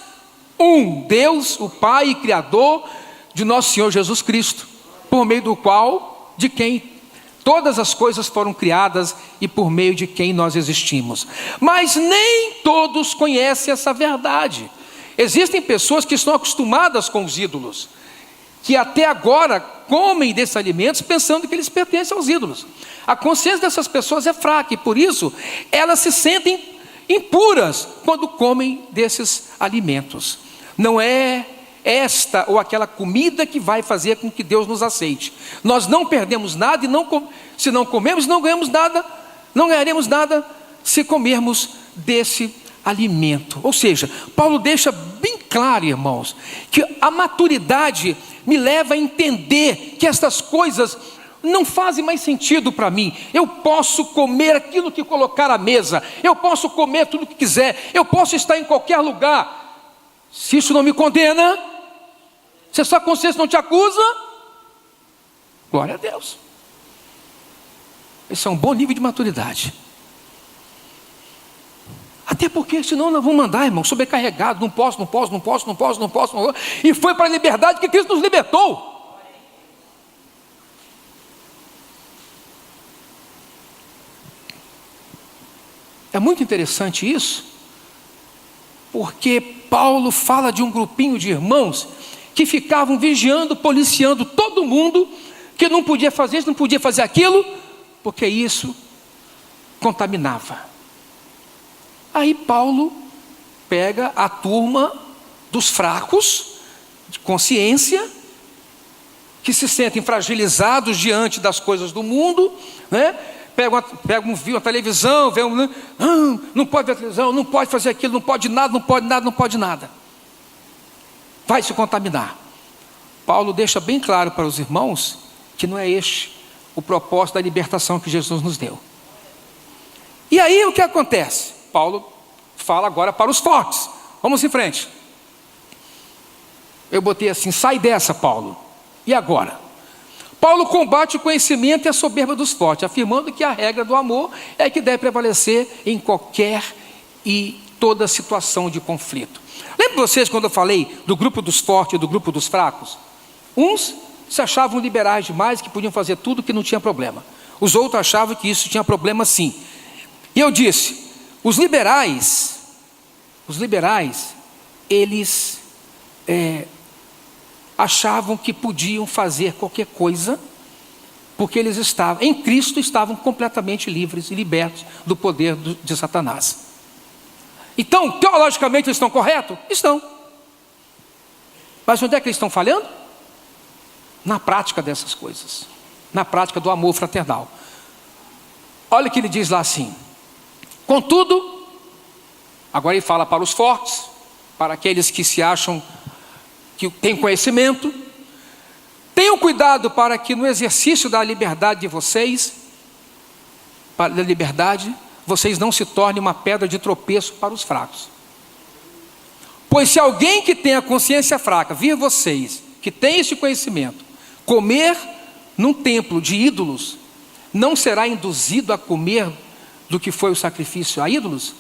Speaker 1: um Deus, o Pai e Criador de nosso Senhor Jesus Cristo, por meio do qual, de quem todas as coisas foram criadas e por meio de quem nós existimos. Mas nem todos conhecem essa verdade. Existem pessoas que estão acostumadas com os ídolos, que até agora comem desses alimentos pensando que eles pertencem aos ídolos. A consciência dessas pessoas é fraca e por isso elas se sentem impuras quando comem desses alimentos. Não é esta ou aquela comida que vai fazer com que Deus nos aceite. Nós não perdemos nada se não comermos, não ganhamos nada, não ganharemos nada se comermos desse alimento. Ou seja, Paulo deixa bem claro, irmãos, que a maturidade me leva a entender que estas coisas não fazem mais sentido para mim. Eu posso comer aquilo que colocar à mesa, eu posso comer tudo que quiser, eu posso estar em qualquer lugar. Se isso não me condena, se a sua consciência não te acusa, glória a Deus. Esse é um bom nível de maturidade. Até porque senão nós vamos andar, irmão, sobrecarregado, não posso. E foi para a liberdade que Cristo nos libertou. É muito interessante isso, porque Paulo fala de um grupinho de irmãos que ficavam vigiando, policiando todo mundo, que não podia fazer isso, não podia fazer aquilo, porque isso contaminava. Aí Paulo pega a turma dos fracos, de consciência, que se sentem fragilizados diante das coisas do mundo, né? Pega uma televisão, não pode ver a televisão, não pode fazer aquilo, não pode nada. Vai se contaminar. Paulo deixa bem claro para os irmãos que não é este o propósito da libertação que Jesus nos deu. E aí o que acontece? Paulo fala agora para os fortes. Vamos em frente. Eu botei assim: sai dessa, Paulo. E agora? Paulo combate o conhecimento e a soberba dos fortes, afirmando que a regra do amor é que deve prevalecer em qualquer e toda situação de conflito. Lembra vocês quando eu falei do grupo dos fortes e do grupo dos fracos? Uns se achavam liberais demais, que podiam fazer tudo, que não tinha problema. Os outros achavam que isso tinha problema sim. E eu disse: os liberais, eles achavam que podiam fazer qualquer coisa, porque eles estavam, em Cristo, estavam completamente livres e libertos do poder de Satanás. Então, teologicamente eles estão corretos? Estão. Mas onde é que eles estão falhando? Na prática dessas coisas, na prática do amor fraternal. Olha o que ele diz lá assim: contudo, agora ele fala para os fortes, para aqueles que se acham que têm conhecimento, tenham cuidado para que no exercício da liberdade de vocês, vocês não se tornem uma pedra de tropeço para os fracos. Pois se alguém que tem a consciência fraca vir vocês, que tem esse conhecimento, comer num templo de ídolos, não será induzido a comer do que foi o sacrifício a ídolos?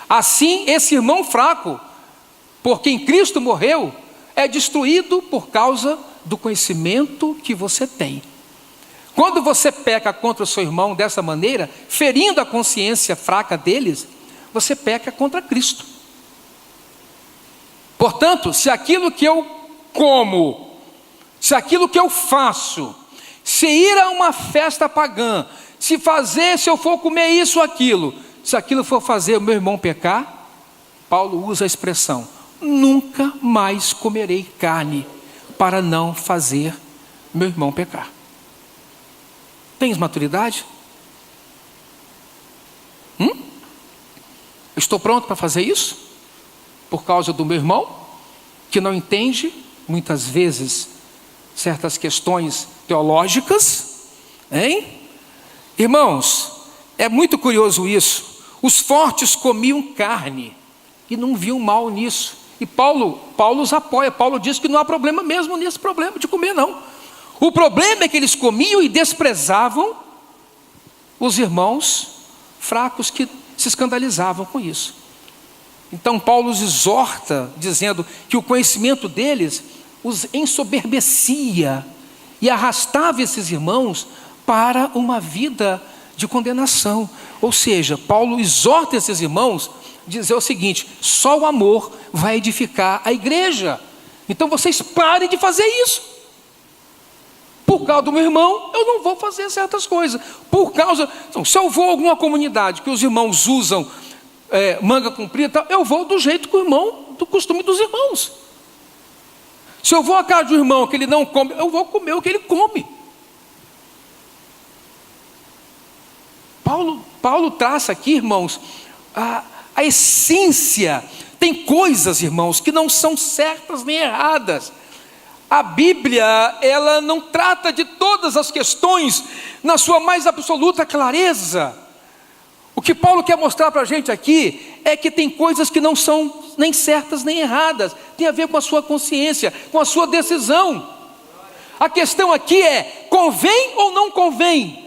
Speaker 1: Assim, esse irmão fraco, por quem Cristo morreu, é destruído por causa do conhecimento que você tem. Quando você peca contra o seu irmão dessa maneira, ferindo a consciência fraca deles, você peca contra Cristo. Portanto, se aquilo que eu como, se aquilo que eu faço, se ir a uma festa pagã, se eu for comer isso ou aquilo, se aquilo for fazer o meu irmão pecar, Paulo usa a expressão: nunca mais comerei carne para não fazer meu irmão pecar. Tens maturidade? Estou pronto para fazer isso? Por causa do meu irmão, que não entende, muitas vezes, certas questões teológicas, hein? Irmãos, é muito curioso isso. Os fortes comiam carne e não viam mal nisso. E Paulo os apoia. Paulo diz que não há problema mesmo nesse problema de comer, não. O problema é que eles comiam e desprezavam os irmãos fracos que se escandalizavam com isso. Então Paulo os exorta, dizendo que o conhecimento deles os ensoberbecia e arrastava esses irmãos para uma vida de condenação. Ou seja, Paulo exorta esses irmãos a dizer o seguinte: só o amor vai edificar a igreja. Então vocês parem de fazer isso. Por causa do meu irmão, eu não vou fazer certas coisas. Então, se eu vou a alguma comunidade que os irmãos usam manga comprida, eu vou do jeito que o irmão, do costume dos irmãos. Se eu vou à casa do irmão que ele não come, eu vou comer o que ele come. Paulo traça aqui, irmãos, a essência. Tem coisas, irmãos, que não são certas nem erradas. A Bíblia, ela não trata de todas as questões na sua mais absoluta clareza. O que Paulo quer mostrar para a gente aqui é que tem coisas que não são nem certas nem erradas. Tem a ver com a sua consciência, com a sua decisão. A questão aqui é: convém ou não convém?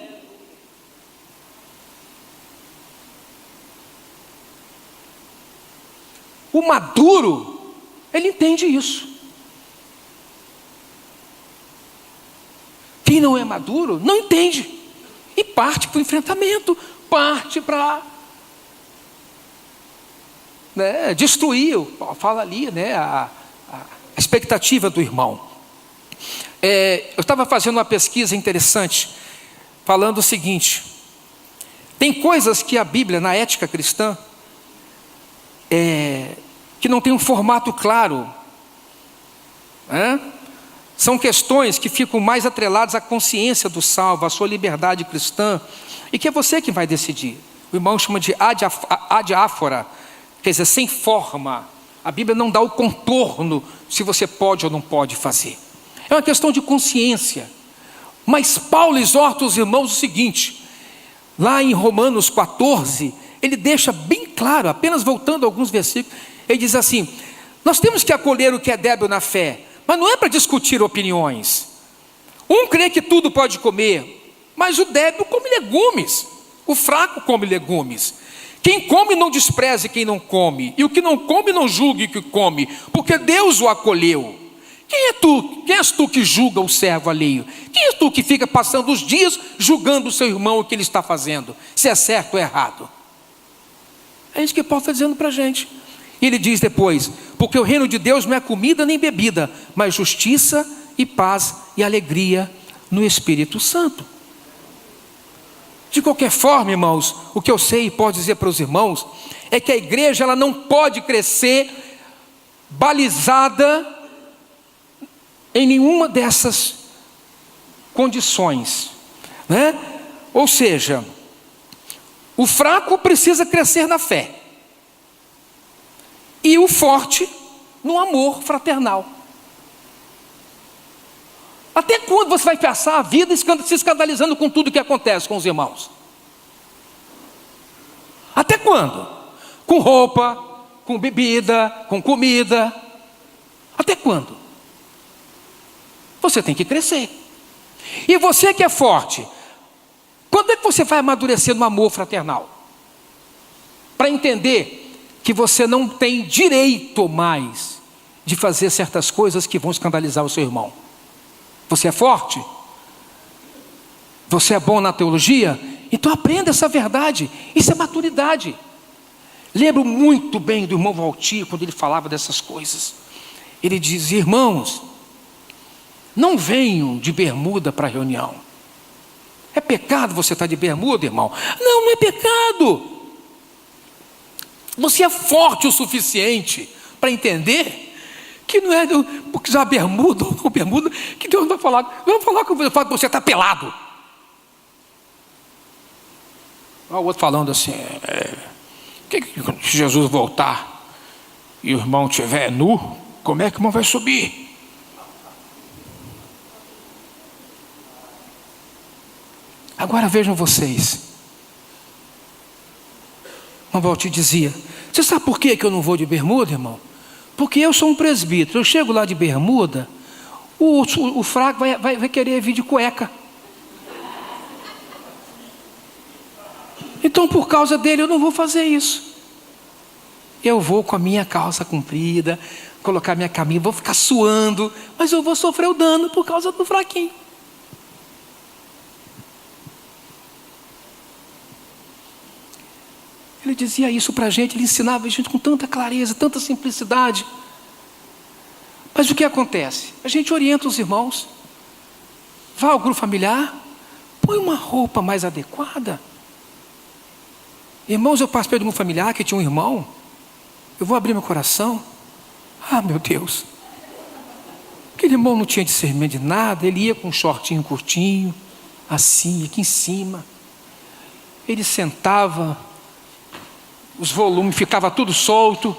Speaker 1: O maduro, ele entende isso. Quem não é maduro, não entende. E parte para o enfrentamento, parte para destruir, fala ali, a expectativa do irmão. Eu estava fazendo uma pesquisa interessante, falando o seguinte: tem coisas que a Bíblia, na ética cristã, que não tem um formato claro, são questões que ficam mais atreladas à consciência do salvo, à sua liberdade cristã, e que é você que vai decidir. O irmão chama de adiáfora, quer dizer, sem forma. A Bíblia não dá o contorno se você pode ou não pode fazer. É uma questão de consciência. Mas Paulo exorta os irmãos o seguinte, lá em Romanos 14, ele deixa bem claro, apenas voltando a alguns versículos, ele diz assim: nós temos que acolher o que é débil na fé, mas não é para discutir opiniões. Um crê que tudo pode comer, mas o débil come legumes, o fraco come legumes. Quem come não despreze quem não come, e o que não come não julgue o que come, porque Deus o acolheu. Quem é tu? Quem és tu que julga o servo alheio? Quem és tu que fica passando os dias julgando o seu irmão o que ele está fazendo, se é certo ou errado? É isso que Paulo está dizendo para a gente. E ele diz depois: porque o reino de Deus não é comida nem bebida, mas justiça e paz e alegria no Espírito Santo. De qualquer forma, irmãos, o que eu sei e posso dizer para os irmãos é que a igreja, ela não pode crescer balizada em nenhuma dessas condições, Ou seja, o fraco precisa crescer na fé, e o forte no amor fraternal. Até quando você vai passar a vida se escandalizando com tudo que acontece com os irmãos? Até quando? Com roupa, com bebida, com comida. Até quando? Você tem que crescer. E você que é forte, quando é que você vai amadurecer no amor fraternal? Para entender que você não tem direito mais de fazer certas coisas que vão escandalizar o seu irmão. Você é forte? Você é bom na teologia? Então aprenda essa verdade. Isso é maturidade. Lembro muito bem do irmão Valtir, quando ele falava dessas coisas. Ele dizia: irmãos, não venham de bermuda para a reunião. É pecado você estar de bermuda, irmão? Não, não é pecado. Você é forte o suficiente para entender que não é porque usar bermuda ou não bermuda que Deus vai falar. Não vai falar que você está pelado. O outro falando assim, se Jesus voltar e o irmão estiver nu, como é que o irmão vai subir? Agora vejam vocês. Irmão Valtir dizia, você sabe por que eu não vou de bermuda, irmão? Porque eu sou um presbítero, eu chego lá de bermuda, o fraco vai querer vir de cueca. Então por causa dele eu não vou fazer isso. Eu vou com a minha calça comprida, colocar minha camisa, vou ficar suando, mas eu vou sofrer o dano por causa do fraquinho. Ele dizia isso para a gente, ele ensinava a gente com tanta clareza, tanta simplicidade. Mas o que acontece? A gente orienta os irmãos, vá ao grupo familiar, põe uma roupa mais adequada. Irmãos, eu participei de um familiar que tinha um irmão, eu vou abrir meu coração, meu Deus, aquele irmão não tinha discernimento de nada, ele ia com um shortinho curtinho, assim, aqui em cima, ele sentava, os volumes ficavam tudo solto,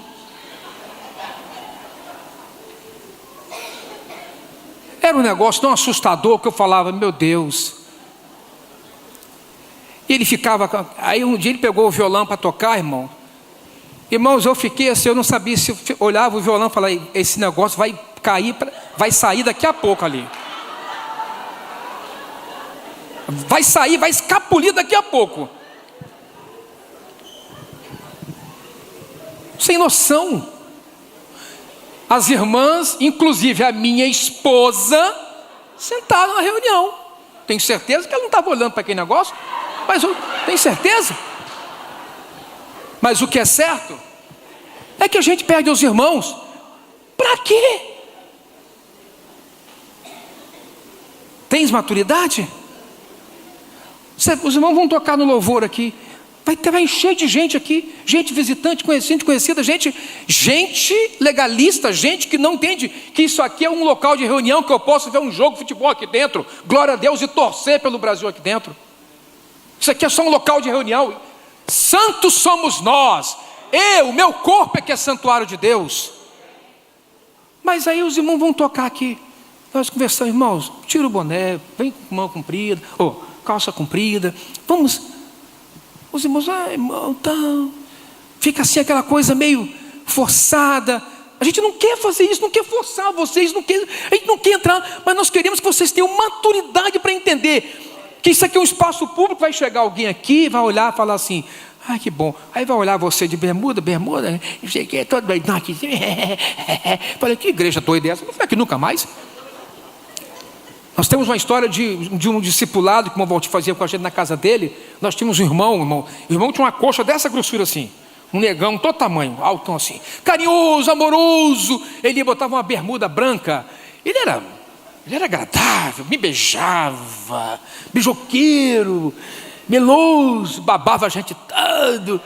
Speaker 1: era um negócio tão assustador que eu falava, meu Deus. E ele ficava, aí um dia ele pegou o violão para tocar, irmão. Irmãos, eu fiquei assim, eu não sabia se eu olhava o violão e falava, esse negócio vai cair, vai sair daqui a pouco ali. Vai sair, vai escapulir daqui a pouco. Sem noção. As irmãs, inclusive a minha esposa, sentaram na reunião. Tenho certeza que ela não estava olhando para aquele negócio, mas eu tenho certeza. Mas o que é certo é que a gente perde os irmãos. Para quê? Tens maturidade? Os irmãos vão tocar no louvor aqui. Vai encher de gente aqui, gente visitante, conhecida, gente legalista, gente que não entende que isso aqui é um local de reunião, que eu posso ver um jogo de futebol aqui dentro, glória a Deus, e torcer pelo Brasil aqui dentro. Isso aqui é só um local de reunião. Santos somos nós. O meu corpo é que é santuário de Deus. Mas aí os irmãos vão tocar aqui. Nós conversamos, irmãos, tira o boné, vem com mão comprida, calça comprida, vamos. Os irmãos, irmão, fica assim aquela coisa meio forçada. A gente não quer fazer isso, não quer forçar vocês, a gente não quer entrar, mas nós queremos que vocês tenham maturidade para entender que isso aqui é um espaço público. Vai chegar alguém aqui, vai olhar e falar assim, que bom. Aí vai olhar você de bermuda, não sei o que, todo bem, aqui. Falei, que igreja doida é essa? Não foi aqui nunca mais. Nós temos uma história de um discipulado que o irmão Valtir fazia com a gente na casa dele. Nós tínhamos um irmão. O irmão tinha uma coxa dessa grossura assim, um negão, todo tamanho, altão assim, carinhoso, amoroso. Ele botava uma bermuda branca. Ele era agradável, me beijava, beijoqueiro, meloso, babava a gente todo.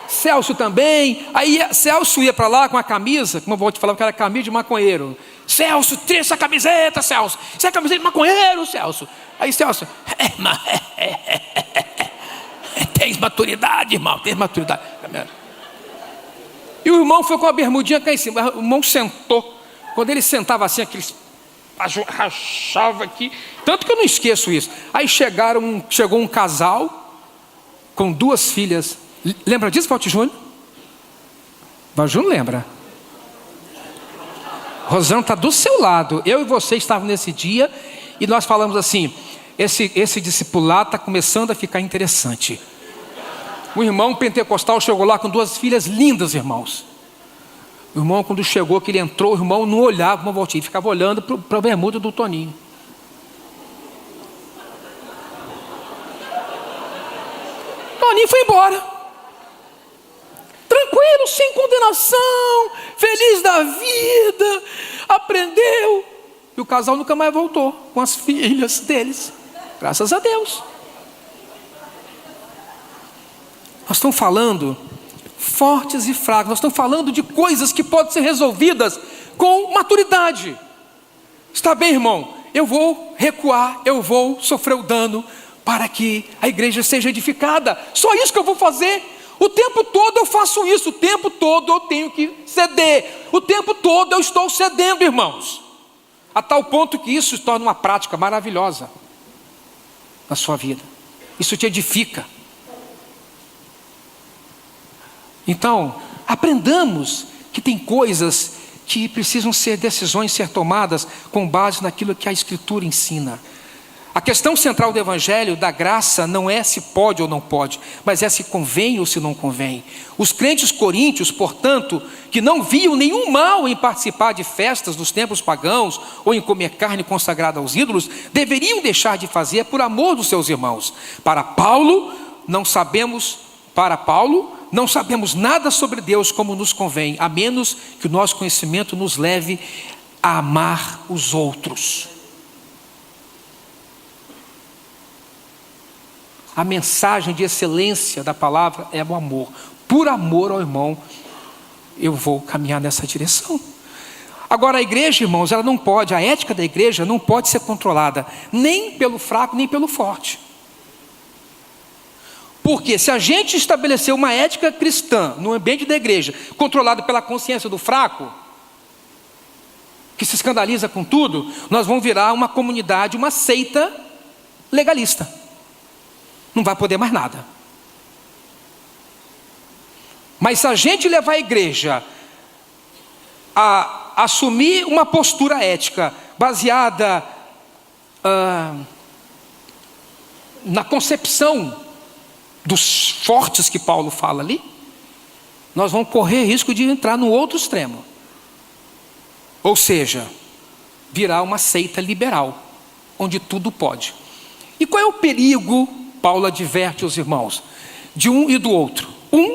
Speaker 1: Celso também. Aí Celso ia para lá com a camisa, como eu vou te falar, que era camisa de maconheiro. Celso, tira essa camiseta, Celso. Isso é camiseta de maconheiro, Celso. Aí Celso, tens maturidade, irmão, tens maturidade. E o irmão foi com a bermudinha cá em cima. O irmão sentou. Quando ele sentava assim, aqueles rachava aqui. Tanto que eu não esqueço isso. Aí chegou um casal com 2 filhas. Lembra disso, Valtir Júnior? Valtir Júnior lembra? Rosana está do seu lado. Eu e você estavam nesse dia e nós falamos assim, esse discipulado está começando a ficar interessante. O irmão pentecostal chegou lá com 2 filhas lindas, irmãos. O irmão, quando chegou, que ele entrou, o irmão não olhava para o Valtir, ficava olhando para a bermuda do Toninho. Toninho foi embora. Tranquilo, sem condenação, feliz da vida, aprendeu. E o casal nunca mais voltou com as filhas deles, graças a Deus. Nós estamos falando fortes e fracos, nós estamos falando de coisas que podem ser resolvidas com maturidade. Está bem, irmão, eu vou recuar, eu vou sofrer o dano, para que a igreja seja edificada. Só isso que eu vou fazer. O tempo todo eu faço isso, o tempo todo eu tenho que ceder, o tempo todo eu estou cedendo, irmãos, a tal ponto que isso se torna uma prática maravilhosa na sua vida. Isso te edifica. Então, aprendamos que tem coisas que precisam ser decisões ser tomadas com base naquilo que a Escritura ensina. A questão central do Evangelho da graça não é se pode ou não pode, mas é se convém ou se não convém. Os crentes coríntios, portanto, que não viam nenhum mal em participar de festas dos templos pagãos ou em comer carne consagrada aos ídolos, deveriam deixar de fazer por amor dos seus irmãos. Para Paulo, não sabemos nada sobre Deus como nos convém, a menos que o nosso conhecimento nos leve a amar os outros. A mensagem de excelência da palavra é o amor. Por amor ao irmão, eu vou caminhar nessa direção. Agora a igreja, irmãos, ela não pode, a ética da igreja não pode ser controlada nem pelo fraco, nem pelo forte. Porque se a gente estabelecer uma ética cristã no ambiente da igreja, controlada pela consciência do fraco, que se escandaliza com tudo, nós vamos virar uma comunidade, uma seita legalista. Não vai poder mais nada. Mas se a gente levar a igreja a assumir uma postura ética baseada na concepção dos fortes que Paulo fala ali, nós vamos correr risco de entrar no outro extremo. Ou seja, virar uma seita liberal, onde tudo pode. E qual é o perigo? Paulo adverte os irmãos de um e do outro.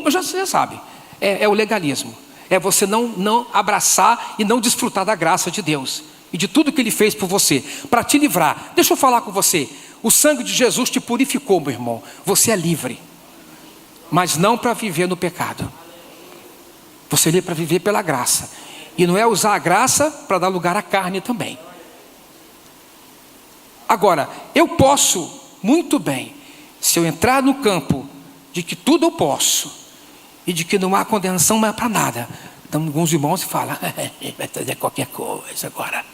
Speaker 1: Você já sabe, é o legalismo. É você não abraçar e não desfrutar da graça de Deus e de tudo que Ele fez por você, para te livrar. Deixa eu falar com você. O sangue de Jesus te purificou, meu irmão. Você é livre, mas não para viver no pecado. Você é livre para viver pela graça. E não é usar a graça para dar lugar à carne também. Agora, eu posso muito bem, se eu entrar no campo de que tudo eu posso e de que não há condenação mais para nada, então alguns irmãos falam, vai fazer qualquer coisa agora.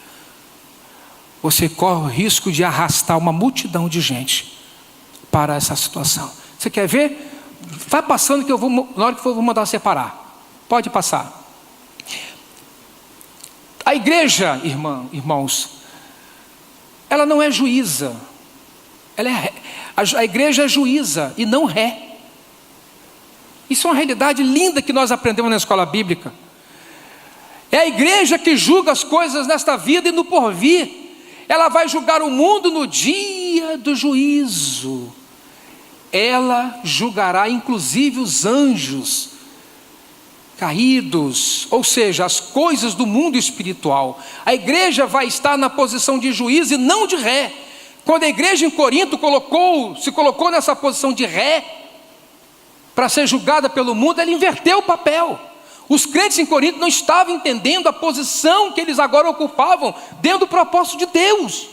Speaker 1: Você corre o risco de arrastar uma multidão de gente para essa situação. Você quer ver? Vai passando que na hora que for, eu vou mandar separar. Pode passar. A igreja, irmãos, ela não é juíza. A igreja é juíza e não ré. Isso é uma realidade linda que nós aprendemos na escola bíblica. É a igreja que julga as coisas nesta vida e no porvir. Ela vai julgar o mundo no dia do juízo. Ela julgará inclusive os anjos caídos, ou seja, as coisas do mundo espiritual. A igreja vai estar na posição de juiz e não de ré. Quando a igreja em Corinto se colocou nessa posição de ré, para ser julgada pelo mundo, ela inverteu o papel. Os crentes em Corinto não estavam entendendo a posição que eles agora ocupavam dentro do propósito de Deus,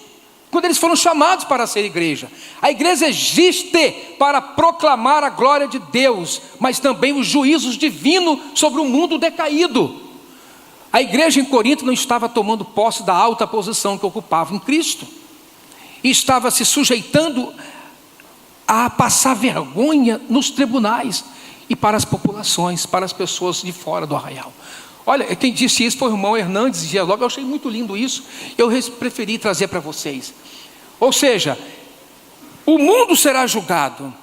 Speaker 1: quando eles foram chamados para ser igreja. A igreja existe para proclamar a glória de Deus, mas também os juízos divinos sobre o mundo decaído. A igreja em Corinto não estava tomando posse da alta posição que ocupava em Cristo, e estava se sujeitando a passar vergonha nos tribunais e para as populações, para as pessoas de fora do arraial. Olha, quem disse isso foi o irmão Hernandes de logo. Eu achei muito lindo isso, eu preferi trazer para vocês. Ou seja, o mundo será julgado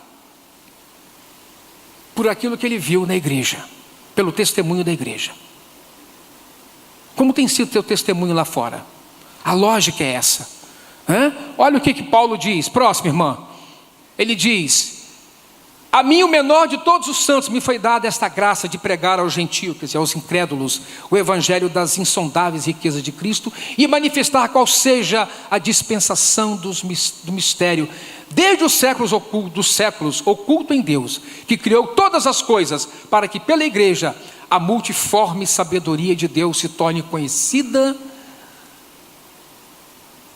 Speaker 1: por aquilo que ele viu na igreja, pelo testemunho da igreja. Como tem sido teu testemunho lá fora? A lógica é essa. Olha o que Paulo diz. Próximo, irmã. Ele diz: a mim, o menor de todos os santos, me foi dada esta graça de pregar aos gentios, quer dizer, aos incrédulos, o evangelho das insondáveis riquezas de Cristo, e manifestar qual seja a dispensação do mistério, desde os séculos oculto em Deus, que criou todas as coisas, para que pela igreja a multiforme sabedoria de Deus se torne conhecida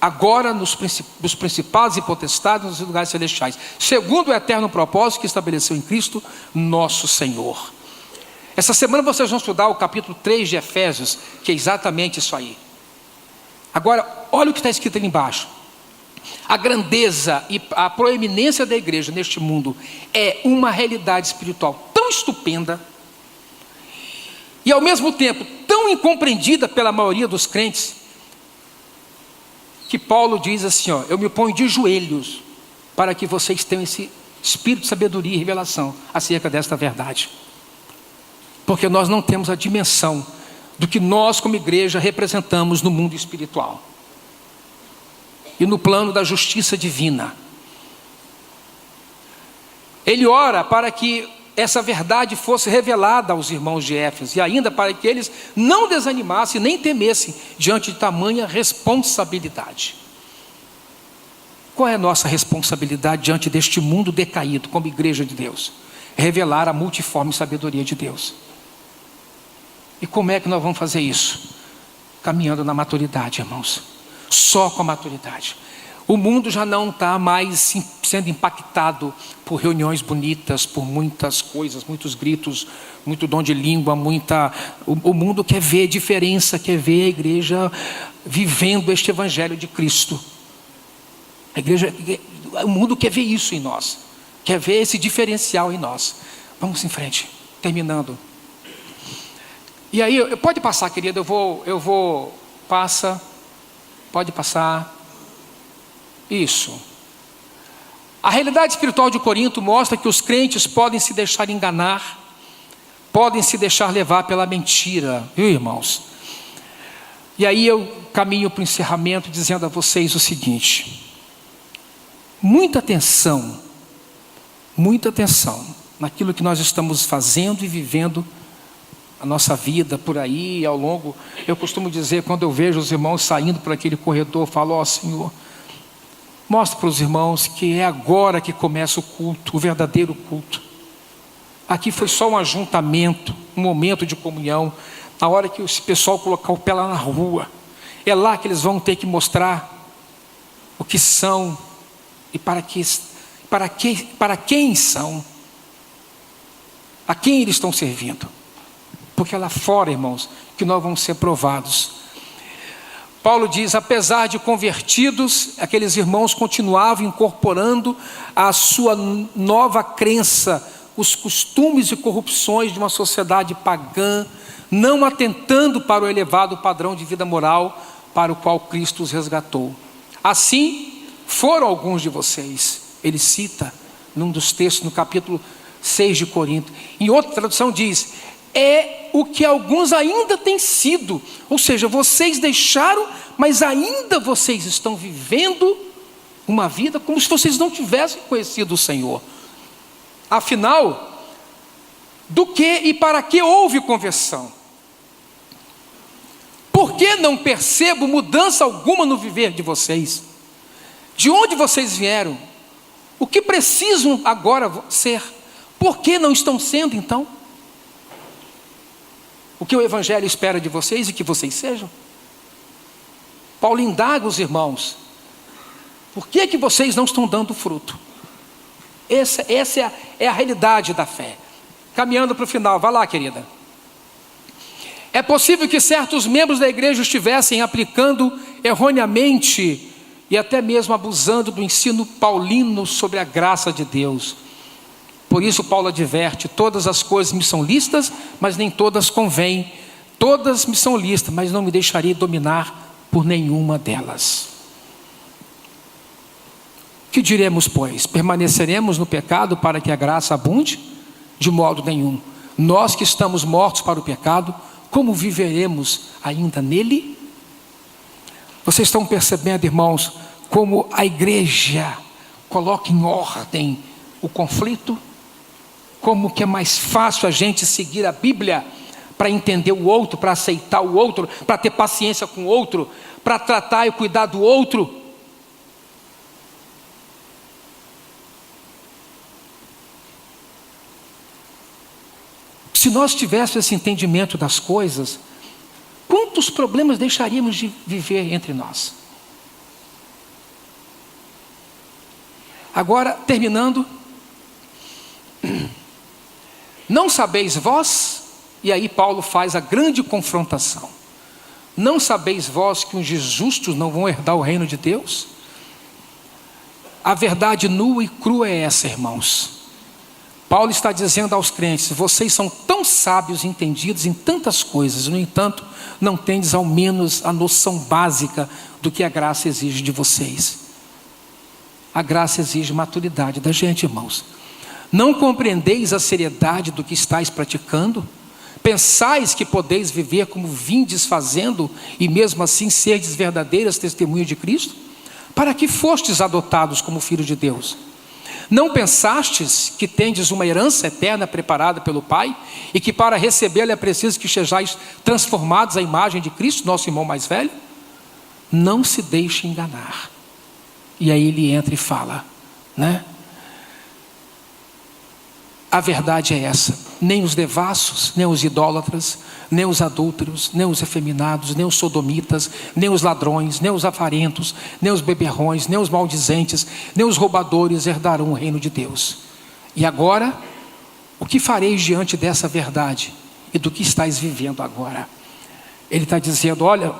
Speaker 1: agora nos principados e potestades nos lugares celestiais, segundo o eterno propósito que estabeleceu em Cristo nosso Senhor. Essa semana vocês vão estudar o capítulo 3 de Efésios, que é exatamente isso aí. Agora, olha o que está escrito ali embaixo. A grandeza e a proeminência da igreja neste mundo é uma realidade espiritual tão estupenda e ao mesmo tempo tão incompreendida pela maioria dos crentes, que Paulo diz assim, ó: eu me ponho de joelhos para que vocês tenham esse espírito de sabedoria e revelação acerca desta verdade, porque nós não temos a dimensão do que nós como igreja representamos no mundo espiritual e no plano da justiça divina. Ele ora para que essa verdade fosse revelada aos irmãos de Éfeso, e ainda para que eles não desanimassem nem temessem diante de tamanha responsabilidade. Qual é a nossa responsabilidade diante deste mundo decaído como igreja de Deus? É revelar a multiforme sabedoria de Deus. E como é que nós vamos fazer isso? Caminhando na maturidade, irmãos. Só com a maturidade. O mundo já não está mais sendo impactado por reuniões bonitas, por muitas coisas, muitos gritos, muito dom de língua, o mundo quer ver diferença, quer ver a igreja vivendo este evangelho de Cristo. O mundo quer ver isso em nós, quer ver esse diferencial em nós. Vamos em frente, terminando. E aí, pode passar, querida, pode passar. Isso. A realidade espiritual de Corinto mostra que os crentes podem se deixar enganar, podem se deixar levar pela mentira, viu, irmãos? E aí eu caminho para o encerramento dizendo a vocês o seguinte: muita atenção naquilo que nós estamos fazendo e vivendo a nossa vida por aí ao longo. Eu costumo dizer, quando eu vejo os irmãos saindo por aquele corredor, eu falo: ó Senhor, mostra para os irmãos que é agora que começa o culto, o verdadeiro culto. Aqui foi só um ajuntamento, um momento de comunhão. Na hora que esse pessoal colocar o pé lá na rua, é lá que eles vão ter que mostrar o que são e para quem são, a quem eles estão servindo. Porque é lá fora, irmãos, que nós vamos ser provados. Paulo diz: apesar de convertidos, aqueles irmãos continuavam incorporando a sua nova crença, os costumes e corrupções de uma sociedade pagã, não atentando para o elevado padrão de vida moral para o qual Cristo os resgatou. Assim foram alguns de vocês. Ele cita num dos textos, no capítulo 6 de Corinto. Em outra tradução diz: é o que alguns ainda têm sido. Ou seja, vocês deixaram, mas ainda vocês estão vivendo uma vida como se vocês não tivessem conhecido o Senhor. Afinal, do que e para que houve conversão? Por que não percebo mudança alguma no viver de vocês? De onde vocês vieram? O que precisam agora ser? Por que não estão sendo então o que o Evangelho espera de vocês e que vocês sejam? Paulo indaga os irmãos: por que vocês não estão dando fruto? Essa é a realidade da fé. Caminhando para o final, vai lá, querida. É possível que certos membros da igreja estivessem aplicando erroneamente e até mesmo abusando do ensino paulino sobre a graça de Deus. Por isso Paulo adverte: todas as coisas me são lícitas, mas nem todas convêm. Todas me são lícitas, mas não me deixarei dominar por nenhuma delas. Que diremos, pois? Permaneceremos no pecado para que a graça abunde? De modo nenhum. Nós que estamos mortos para o pecado, como viveremos ainda nele? Vocês estão percebendo, irmãos, como a igreja coloca em ordem o conflito? Como que é mais fácil a gente seguir a Bíblia para entender o outro, para aceitar o outro, para ter paciência com o outro, para tratar e cuidar do outro? Se nós tivéssemos esse entendimento das coisas, quantos problemas deixaríamos de viver entre nós? Agora, terminando. Não sabeis vós, e aí Paulo faz a grande confrontação. Não sabeis vós que os justos não vão herdar o reino de Deus? A verdade nua e crua é essa, irmãos. Paulo está dizendo aos crentes: vocês são tão sábios e entendidos em tantas coisas, no entanto, não tendes ao menos a noção básica do que a graça exige de vocês. A graça exige maturidade da gente, irmãos. Não compreendeis a seriedade do que estáis praticando? Pensais que podeis viver como vindes fazendo, e mesmo assim serdes verdadeiras testemunhas de Cristo? Para que fostes adotados como filhos de Deus? Não pensastes que tendes uma herança eterna preparada pelo Pai, e que para recebê-la é preciso que sejais transformados à imagem de Cristo, nosso irmão mais velho? Não se deixe enganar. E aí ele entra e fala, né? A verdade é essa: nem os devassos, nem os idólatras, nem os adúlteros, nem os efeminados, nem os sodomitas, nem os ladrões, nem os avarentos, nem os beberrões, nem os maldizentes, nem os roubadores herdarão o reino de Deus. E agora, o que fareis diante dessa verdade e do que estáis vivendo agora? Ele está dizendo: olha,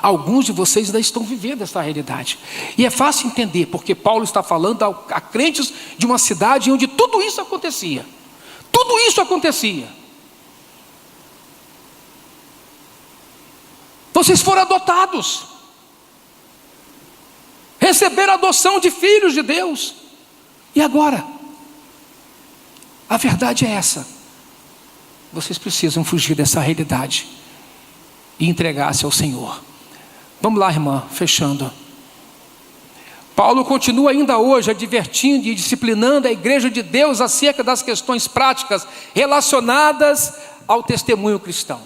Speaker 1: alguns de vocês ainda estão vivendo essa realidade. E é fácil entender, porque Paulo está falando a crentes de uma cidade onde tudo isso acontecia. Tudo isso acontecia. Vocês foram adotados. Receberam a adoção de filhos de Deus. E agora? A verdade é essa. Vocês precisam fugir dessa realidade e entregar-se ao Senhor. Vamos lá, irmã, fechando. Paulo continua ainda hoje advertindo e disciplinando a igreja de Deus acerca das questões práticas relacionadas ao testemunho cristão.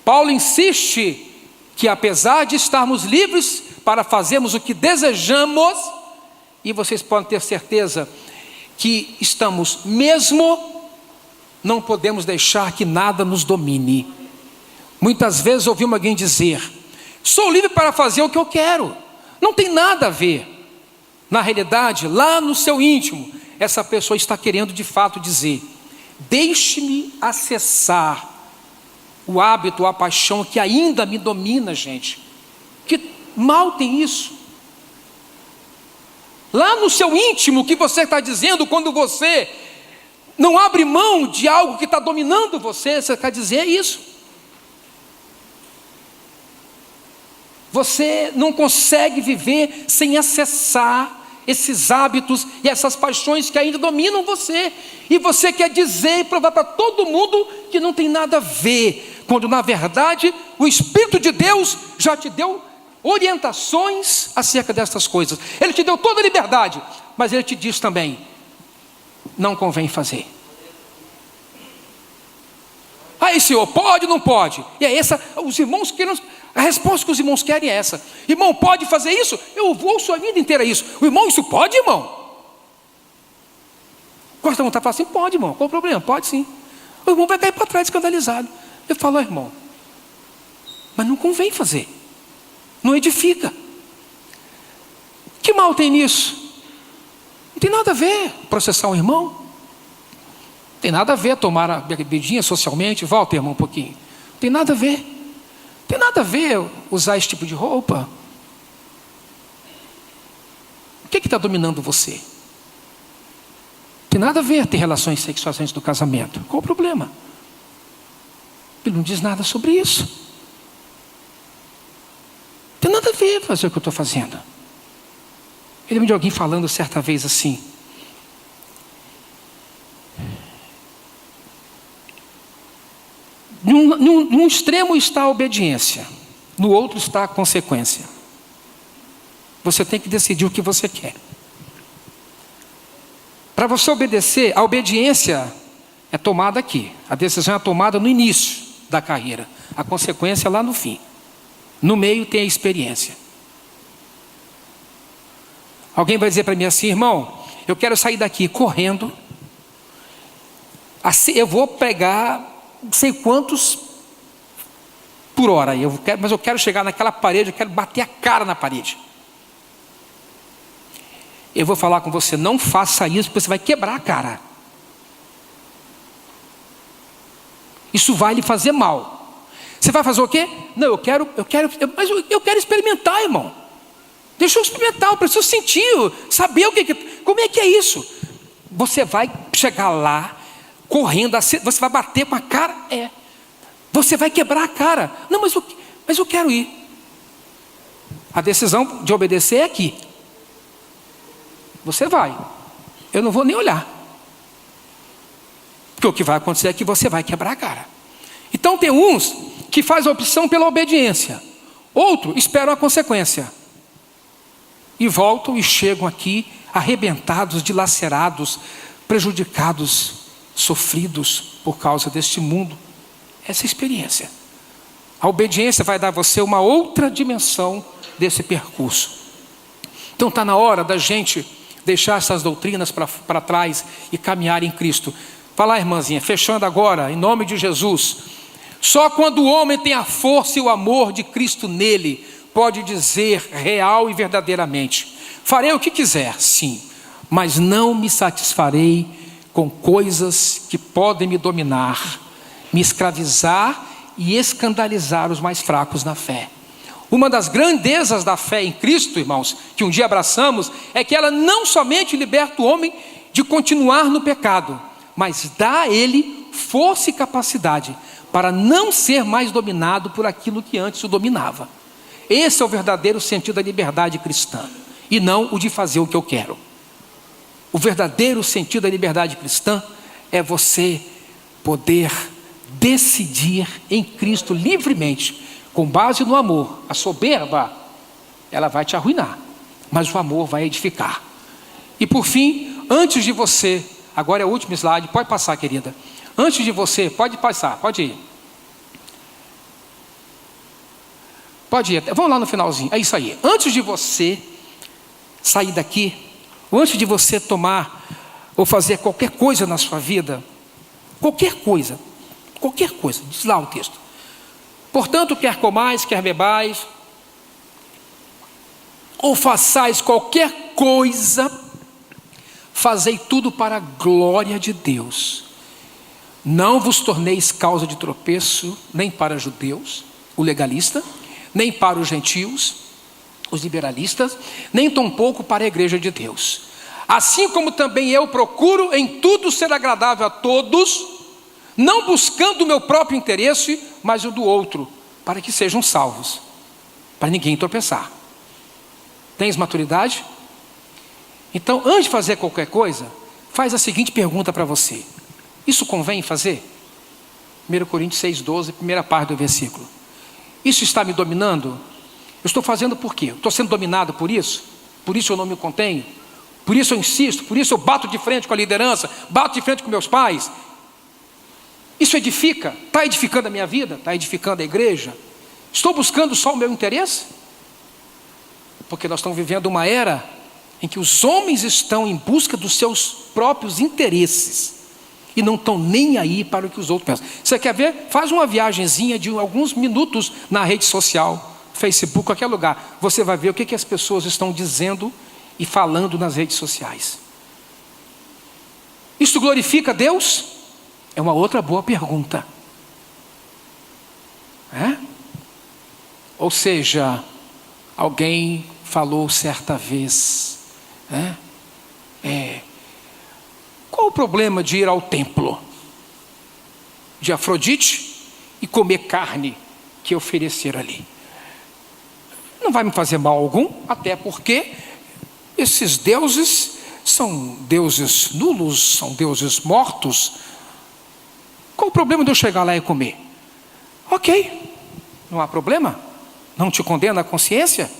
Speaker 1: Paulo insiste que, apesar de estarmos livres para fazermos o que desejamos, e vocês podem ter certeza que estamos mesmo, não podemos deixar que nada nos domine. Muitas vezes ouvimos alguém dizer: sou livre para fazer o que eu quero. Não tem nada a ver. Na realidade, lá no seu íntimo, essa pessoa está querendo de fato dizer: deixe-me acessar o hábito, a paixão que ainda me domina, gente. Que mal tem isso? Lá no seu íntimo, o que você está dizendo quando você não abre mão de algo que está dominando você, você quer dizer isso. Você não consegue viver sem acessar esses hábitos e essas paixões que ainda dominam você. E você quer dizer e provar para todo mundo que não tem nada a ver, quando na verdade o Espírito de Deus já te deu orientações acerca dessas coisas. Ele te deu toda a liberdade, mas Ele te diz também: não convém fazer. Aí, Senhor, pode ou não pode? E é essa, os irmãos querem... A resposta que os irmãos querem é essa: irmão, pode fazer isso? Eu vou a vida inteira isso. O irmão, isso pode, irmão? Gosta de vontade de falar assim: pode, irmão, qual o problema? Pode sim. O irmão vai cair para trás escandalizado. Eu falo: irmão, mas não convém fazer, não edifica. Que mal tem nisso? Não tem nada a ver processar um irmão. Não tem nada a ver tomar a bebidinha socialmente. Volta, irmão, um pouquinho. Não tem nada a ver. Tem nada a ver usar esse tipo de roupa. O que está dominando você? Tem nada a ver ter relações sexuais antes do casamento. Qual o problema? Ele não diz nada sobre isso. Tem nada a ver fazer o que eu estou fazendo. Eu lembro de alguém falando certa vez assim: num extremo está a obediência, no outro está a consequência. Você tem que decidir o que você quer. Para você obedecer, a obediência é tomada aqui. A decisão é tomada no início da carreira. A consequência é lá no fim. No meio tem a experiência. Alguém vai dizer para mim assim: irmão, eu quero sair daqui correndo. Assim, eu vou pegar não sei quantos por hora, mas eu quero chegar naquela parede, eu quero bater a cara na parede. Eu vou falar com você, não faça isso, porque você vai quebrar a cara. Isso vai lhe fazer mal. Você vai fazer o quê? Não, mas eu quero experimentar, irmão. Deixa eu experimentar, eu preciso sentir, saber como é que é isso. Você vai chegar lá, correndo, você vai bater com a cara, você vai quebrar a cara. Não, mas eu quero ir. A decisão de obedecer é aqui. Você vai, eu não vou nem olhar. Porque o que vai acontecer é que você vai quebrar a cara. Então tem uns que fazem a opção pela obediência, outros esperam a consequência. E voltam e chegam aqui arrebentados, dilacerados, prejudicados, sofridos por causa deste mundo. Essa é a experiência. A obediência vai dar a você uma outra dimensão desse percurso. Então está na hora da gente deixar essas doutrinas para trás e caminhar em Cristo. Vai lá, irmãzinha, fechando agora, em nome de Jesus. Só quando o homem tem a força e o amor de Cristo nele, pode dizer real e verdadeiramente: farei o que quiser, sim, mas não me satisfarei com coisas que podem me dominar, me escravizar e escandalizar os mais fracos na fé. Uma das grandezas da fé em Cristo, irmãos, que um dia abraçamos, é que ela não somente liberta o homem de continuar no pecado, mas dá a ele força e capacidade para não ser mais dominado por aquilo que antes o dominava. Esse é o verdadeiro sentido da liberdade cristã, e não o de fazer o que eu quero. O verdadeiro sentido da liberdade cristã é você poder decidir em Cristo livremente, com base no amor. A soberba, ela vai te arruinar, mas o amor vai edificar. E por fim, antes de você, agora é o último slide, pode passar, querida. Antes de você, pode passar, pode ir. Pode ir, vamos lá no finalzinho, é isso aí. Antes de você sair daqui, ou antes de você tomar ou fazer qualquer coisa na sua vida, qualquer coisa, diz lá o texto. Portanto, quer comais, quer bebais, ou façais qualquer coisa, fazei tudo para a glória de Deus. Não vos torneis causa de tropeço, nem para judeus, o legalista, nem para os gentios, os liberalistas, nem tampouco para a igreja de Deus. Assim como também eu procuro em tudo ser agradável a todos, não buscando o meu próprio interesse, mas o do outro, para que sejam salvos, para ninguém tropeçar. Tens maturidade? Então, antes de fazer qualquer coisa, faz a seguinte pergunta para você: isso convém fazer? 1 Coríntios 6,12, primeira parte do versículo. Isso está me dominando? Eu estou fazendo por quê? Eu estou sendo dominado por isso? Por isso eu não me contenho? Por isso eu insisto? Por isso eu bato de frente com a liderança? Bato de frente com meus pais? Isso edifica? Está edificando a minha vida? Está edificando a igreja? Estou buscando só o meu interesse? Porque nós estamos vivendo uma era em que os homens estão em busca dos seus próprios interesses e não estão nem aí para o que os outros pensam. Você quer ver? Faz uma viagenzinha de alguns minutos na rede social, Facebook, qualquer lugar. Você vai ver o que as pessoas estão dizendo e falando nas redes sociais. Isso glorifica a Deus? É uma outra boa pergunta. Ou seja, alguém falou certa vez, qual o problema de ir ao templo de Afrodite e comer carne que oferecer ali? Não vai me fazer mal algum, até porque esses deuses são deuses nulos, são deuses mortos. Qual o problema de eu chegar lá e comer? Ok, não há problema. Não te condena a consciência?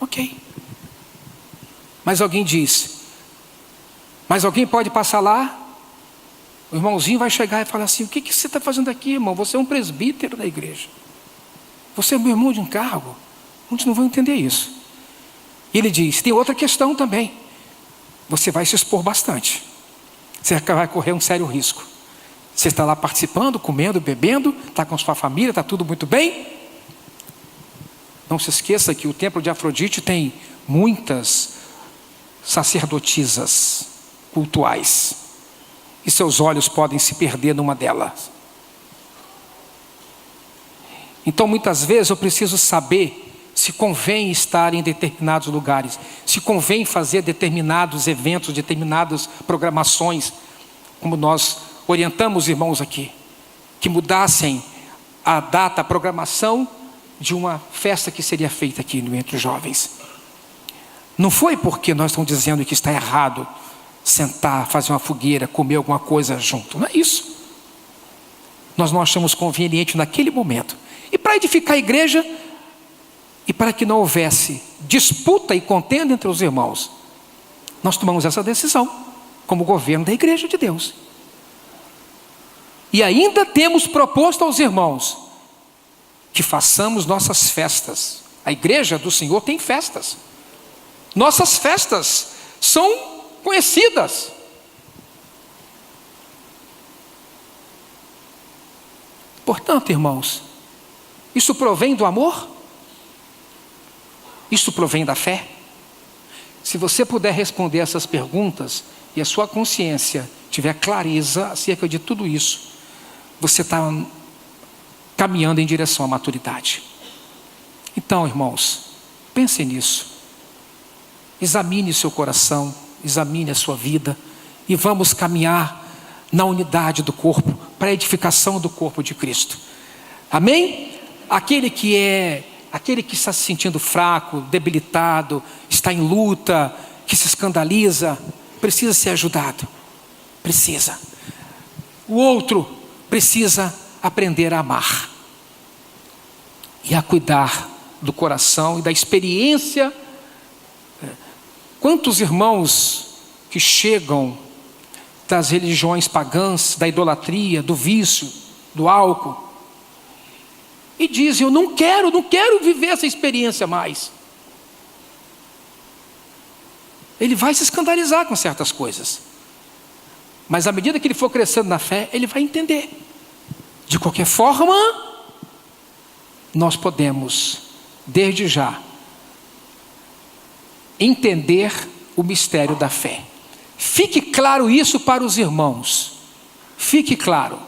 Speaker 1: Ok. Mas alguém diz: mas alguém pode passar lá, o irmãozinho vai chegar e falar assim: o que você está fazendo aqui, irmão? Você é um presbítero da igreja, você é meu irmão de encargo. Muitos não vão entender isso. E ele diz: tem outra questão também. Você vai se expor bastante, você vai correr um sério risco. Você está lá participando, comendo, bebendo, está com sua família, está tudo muito bem. Não se esqueça que o templo de Afrodite tem muitas sacerdotisas cultuais, e seus olhos podem se perder numa delas. Então muitas vezes eu preciso saber se convém estar em determinados lugares, se convém fazer determinados eventos, determinadas programações, como nós orientamos os irmãos aqui, que mudassem a data, a programação de uma festa que seria feita aqui entre os jovens. Não foi porque nós estamos dizendo que está errado sentar, fazer uma fogueira, comer alguma coisa junto, não é isso. Nós não achamos conveniente naquele momento. E para edificar a igreja, e para que não houvesse disputa e contenda entre os irmãos, nós tomamos essa decisão, como governo da igreja de Deus. E ainda temos proposto aos irmãos que façamos nossas festas. A igreja do Senhor tem festas. Nossas festas são conhecidas. Portanto, irmãos, isso provém do amor? Isso provém da fé? Se você puder responder essas perguntas e a sua consciência tiver clareza acerca de tudo isso, você está caminhando em direção à maturidade. Então, irmãos, pensem nisso. Examine o seu coração, examine a sua vida e vamos caminhar na unidade do corpo, para a edificação do corpo de Cristo. Amém? Aquele que está se sentindo fraco, debilitado, está em luta, que se escandaliza, precisa ser ajudado. Precisa. O outro precisa aprender a amar e a cuidar do coração e da experiência. Quantos irmãos que chegam das religiões pagãs, da idolatria, do vício, do álcool, e dizem: eu não quero viver essa experiência mais. Ele vai se escandalizar com certas coisas, mas à medida que ele for crescendo na fé, ele vai entender. De qualquer forma, nós podemos, desde já, entender o mistério da fé. Fique claro isso para os irmãos. Fique claro.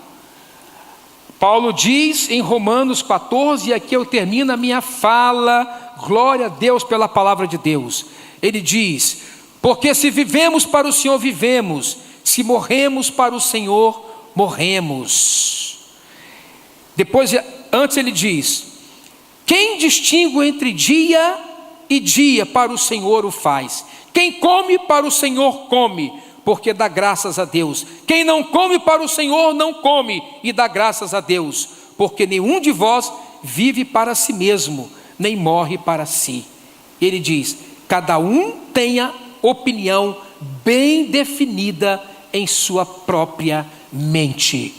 Speaker 1: Paulo diz em Romanos 14, e aqui eu termino a minha fala, glória a Deus pela palavra de Deus. Ele diz: porque se vivemos para o Senhor, vivemos, se morremos para o Senhor, morremos. Antes ele diz: quem distingue entre dia e dia para o Senhor o faz. Quem come para o Senhor come, porque dá graças a Deus. Quem não come para o Senhor não come e dá graças a Deus, porque nenhum de vós vive para si mesmo, nem morre para si. Ele diz: cada um tenha opinião bem definida em sua própria mente.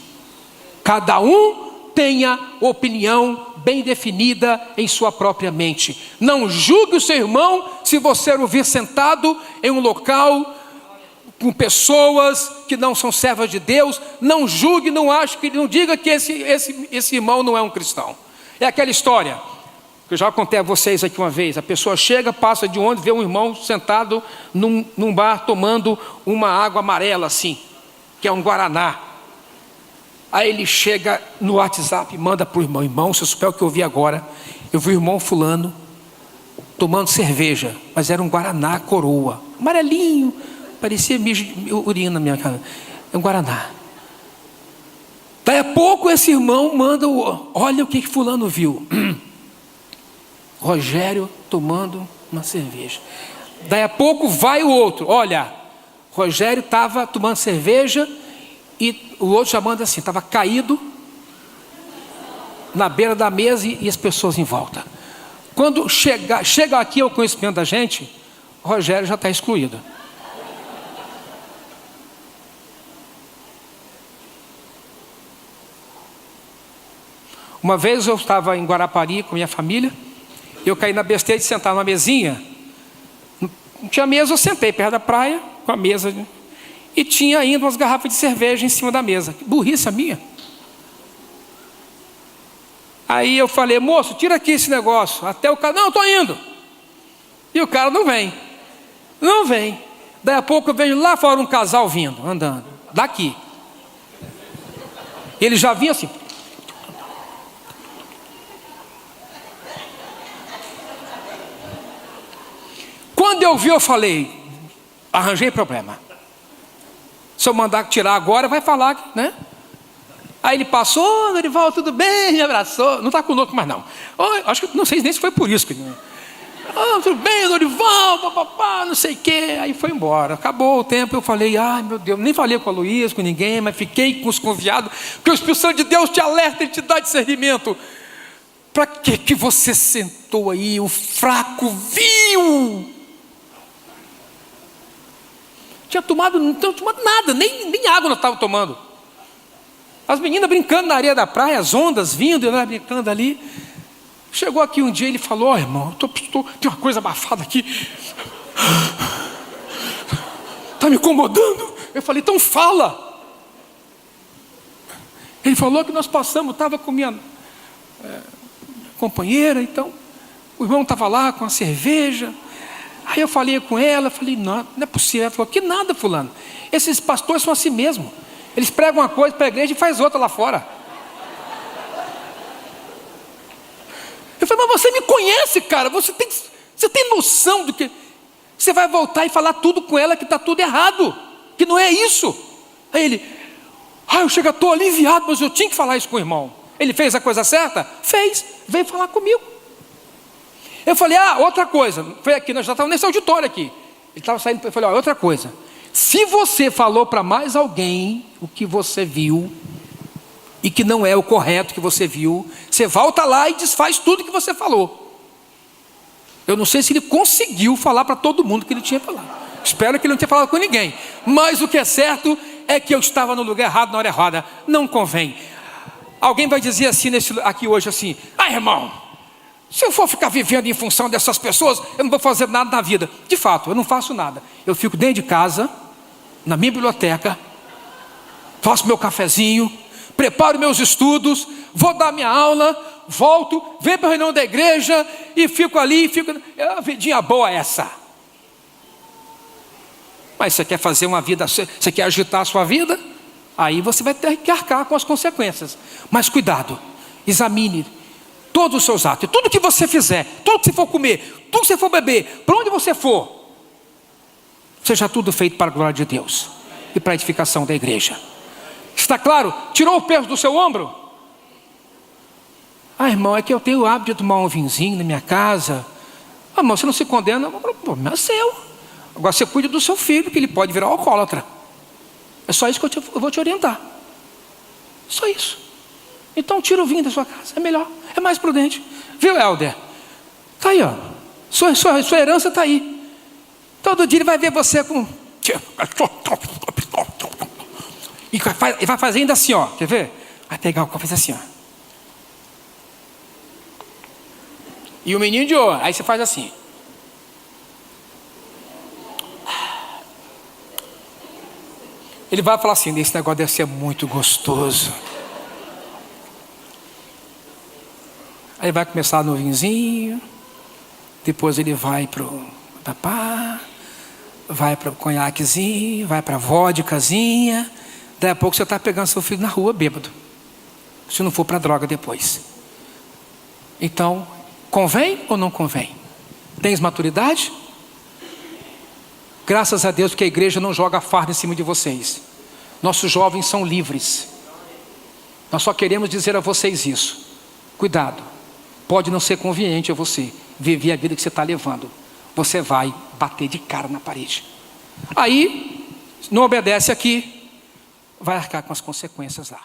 Speaker 1: Cada um tenha opinião bem definida em sua própria mente. Não julgue o seu irmão se você o vir sentado em um local com pessoas que não são servas de Deus. Não julgue, não diga que esse irmão não é um cristão. É aquela história que eu já contei a vocês aqui uma vez. A pessoa chega, passa de onde, vê um irmão sentado num bar tomando uma água amarela assim, que é um guaraná. Aí ele chega no WhatsApp e manda para o irmão: irmão, se eu souber o que eu vi agora, eu vi o irmão fulano tomando cerveja, mas era um guaraná coroa, amarelinho, parecia urina na minha cara. É um guaraná. Daí a pouco esse irmão manda: olha o que fulano viu. Rogério tomando uma cerveja. Daí a pouco vai o outro: olha, Rogério estava tomando cerveja, e o outro já manda assim: estava caído na beira da mesa e as pessoas em volta. Quando chega aqui ao conhecimento da gente, o Rogério já está excluído. Uma vez eu estava em Guarapari com minha família, eu caí na besteira de sentar numa mesinha. Não tinha mesa, eu sentei perto da praia com a mesa, e tinha ainda umas garrafas de cerveja em cima da mesa. Que burrice a minha. Aí eu falei: moço, tira aqui esse negócio. Até o cara: não, estou indo. E o cara não vem. Não vem. Daí a pouco eu vejo lá fora um casal vindo, andando, daqui. Ele já vinha assim. Quando eu vi, eu falei, arranjei problema. Se eu mandar tirar agora, vai falar, né? Aí ele passou, Norival, tudo bem, me abraçou. Não está conosco mais não. Acho que não sei nem se foi por isso que... tudo bem, Norival, papapá, não sei o quê. Aí foi embora, acabou o tempo. Eu falei, ai meu Deus, nem falei com a Luísa, com ninguém, mas fiquei com os conviados, porque o Espírito Santo de Deus te alerta, ele te dá discernimento. Para que você sentou aí, o fraco vil? Não tinha tomado nada, nem água nós estávamos tomando. As meninas brincando na areia da praia, as ondas vindo, e nós brincando ali. Chegou aqui um dia, ele falou, irmão, tem uma coisa abafada aqui. Está me incomodando. Eu falei, então fala. Ele falou que nós passamos, estava com minha companheira, então o irmão estava lá com a cerveja. Aí eu falei com ela, falei, não é possível. Ela falou, que nada, fulano. Esses pastores são assim mesmo. Eles pregam uma coisa para a igreja e faz outra lá fora. Eu falei, mas você me conhece, cara. Você tem noção do que... Você vai voltar e falar tudo com ela que está tudo errado. Que não é isso. Aí ele, eu estou aliviado, mas eu tinha que falar isso com o irmão. Ele fez a coisa certa? Fez. Veio falar comigo. Eu falei, outra coisa, foi aqui, nós já estávamos nesse auditório aqui. Ele estava saindo, eu falei, outra coisa. Se você falou para mais alguém o que você viu, e que não é o correto que você viu, você volta lá e desfaz tudo que você falou. Eu não sei se ele conseguiu falar para todo mundo que ele tinha falado. Espero que ele não tenha falado com ninguém. Mas o que é certo é que eu estava no lugar errado, na hora errada. Não convém. Alguém vai dizer assim, aqui hoje assim, irmão, se eu for ficar vivendo em função dessas pessoas, eu não vou fazer nada na vida. De fato, eu não faço nada. Eu fico dentro de casa, na minha biblioteca, faço meu cafezinho, preparo meus estudos, vou dar minha aula, volto, venho para a reunião da igreja e fico ali, é uma vidinha boa essa. Mas você quer fazer uma vida, você quer agitar a sua vida? Aí você vai ter que arcar com as consequências. Mas cuidado, examine todos os seus atos, tudo que você fizer, tudo que você for comer, tudo que você for beber, para onde você for, seja tudo feito para a glória de Deus e para a edificação da igreja. Está claro? Tirou o peso do seu ombro? Irmão, é que eu tenho o hábito de tomar um vinhozinho na minha casa. Irmão, você não se condena, o problema é seu. Agora você cuida do seu filho, que ele pode virar alcoólatra. É só isso que eu vou te orientar. Só isso. Então tira o vinho da sua casa, é melhor, é mais prudente. Viu, Helder? Está aí, ó. Sua herança está aí. Todo dia ele vai ver você com... E vai fazendo assim, ó. Quer ver? Vai pegar o copo e faz assim, ó. E o menino de ouro, aí você faz assim. Ele vai falar assim, esse negócio deve ser muito gostoso. Aí vai começar no vinhozinho, depois ele vai pro papá, vai pro conhaquezinho, vai pra vodkazinha. Daí a pouco você está pegando seu filho na rua bêbado, se não for para droga depois. Então, convém ou não convém? Tens maturidade? Graças a Deus, porque a igreja não joga farda em cima de vocês. Nossos jovens são livres. Nós só queremos dizer a vocês isso. Cuidado. Pode não ser conveniente a você viver a vida que você está levando. Você vai bater de cara na parede. Aí, não obedece aqui, vai arcar com as consequências lá.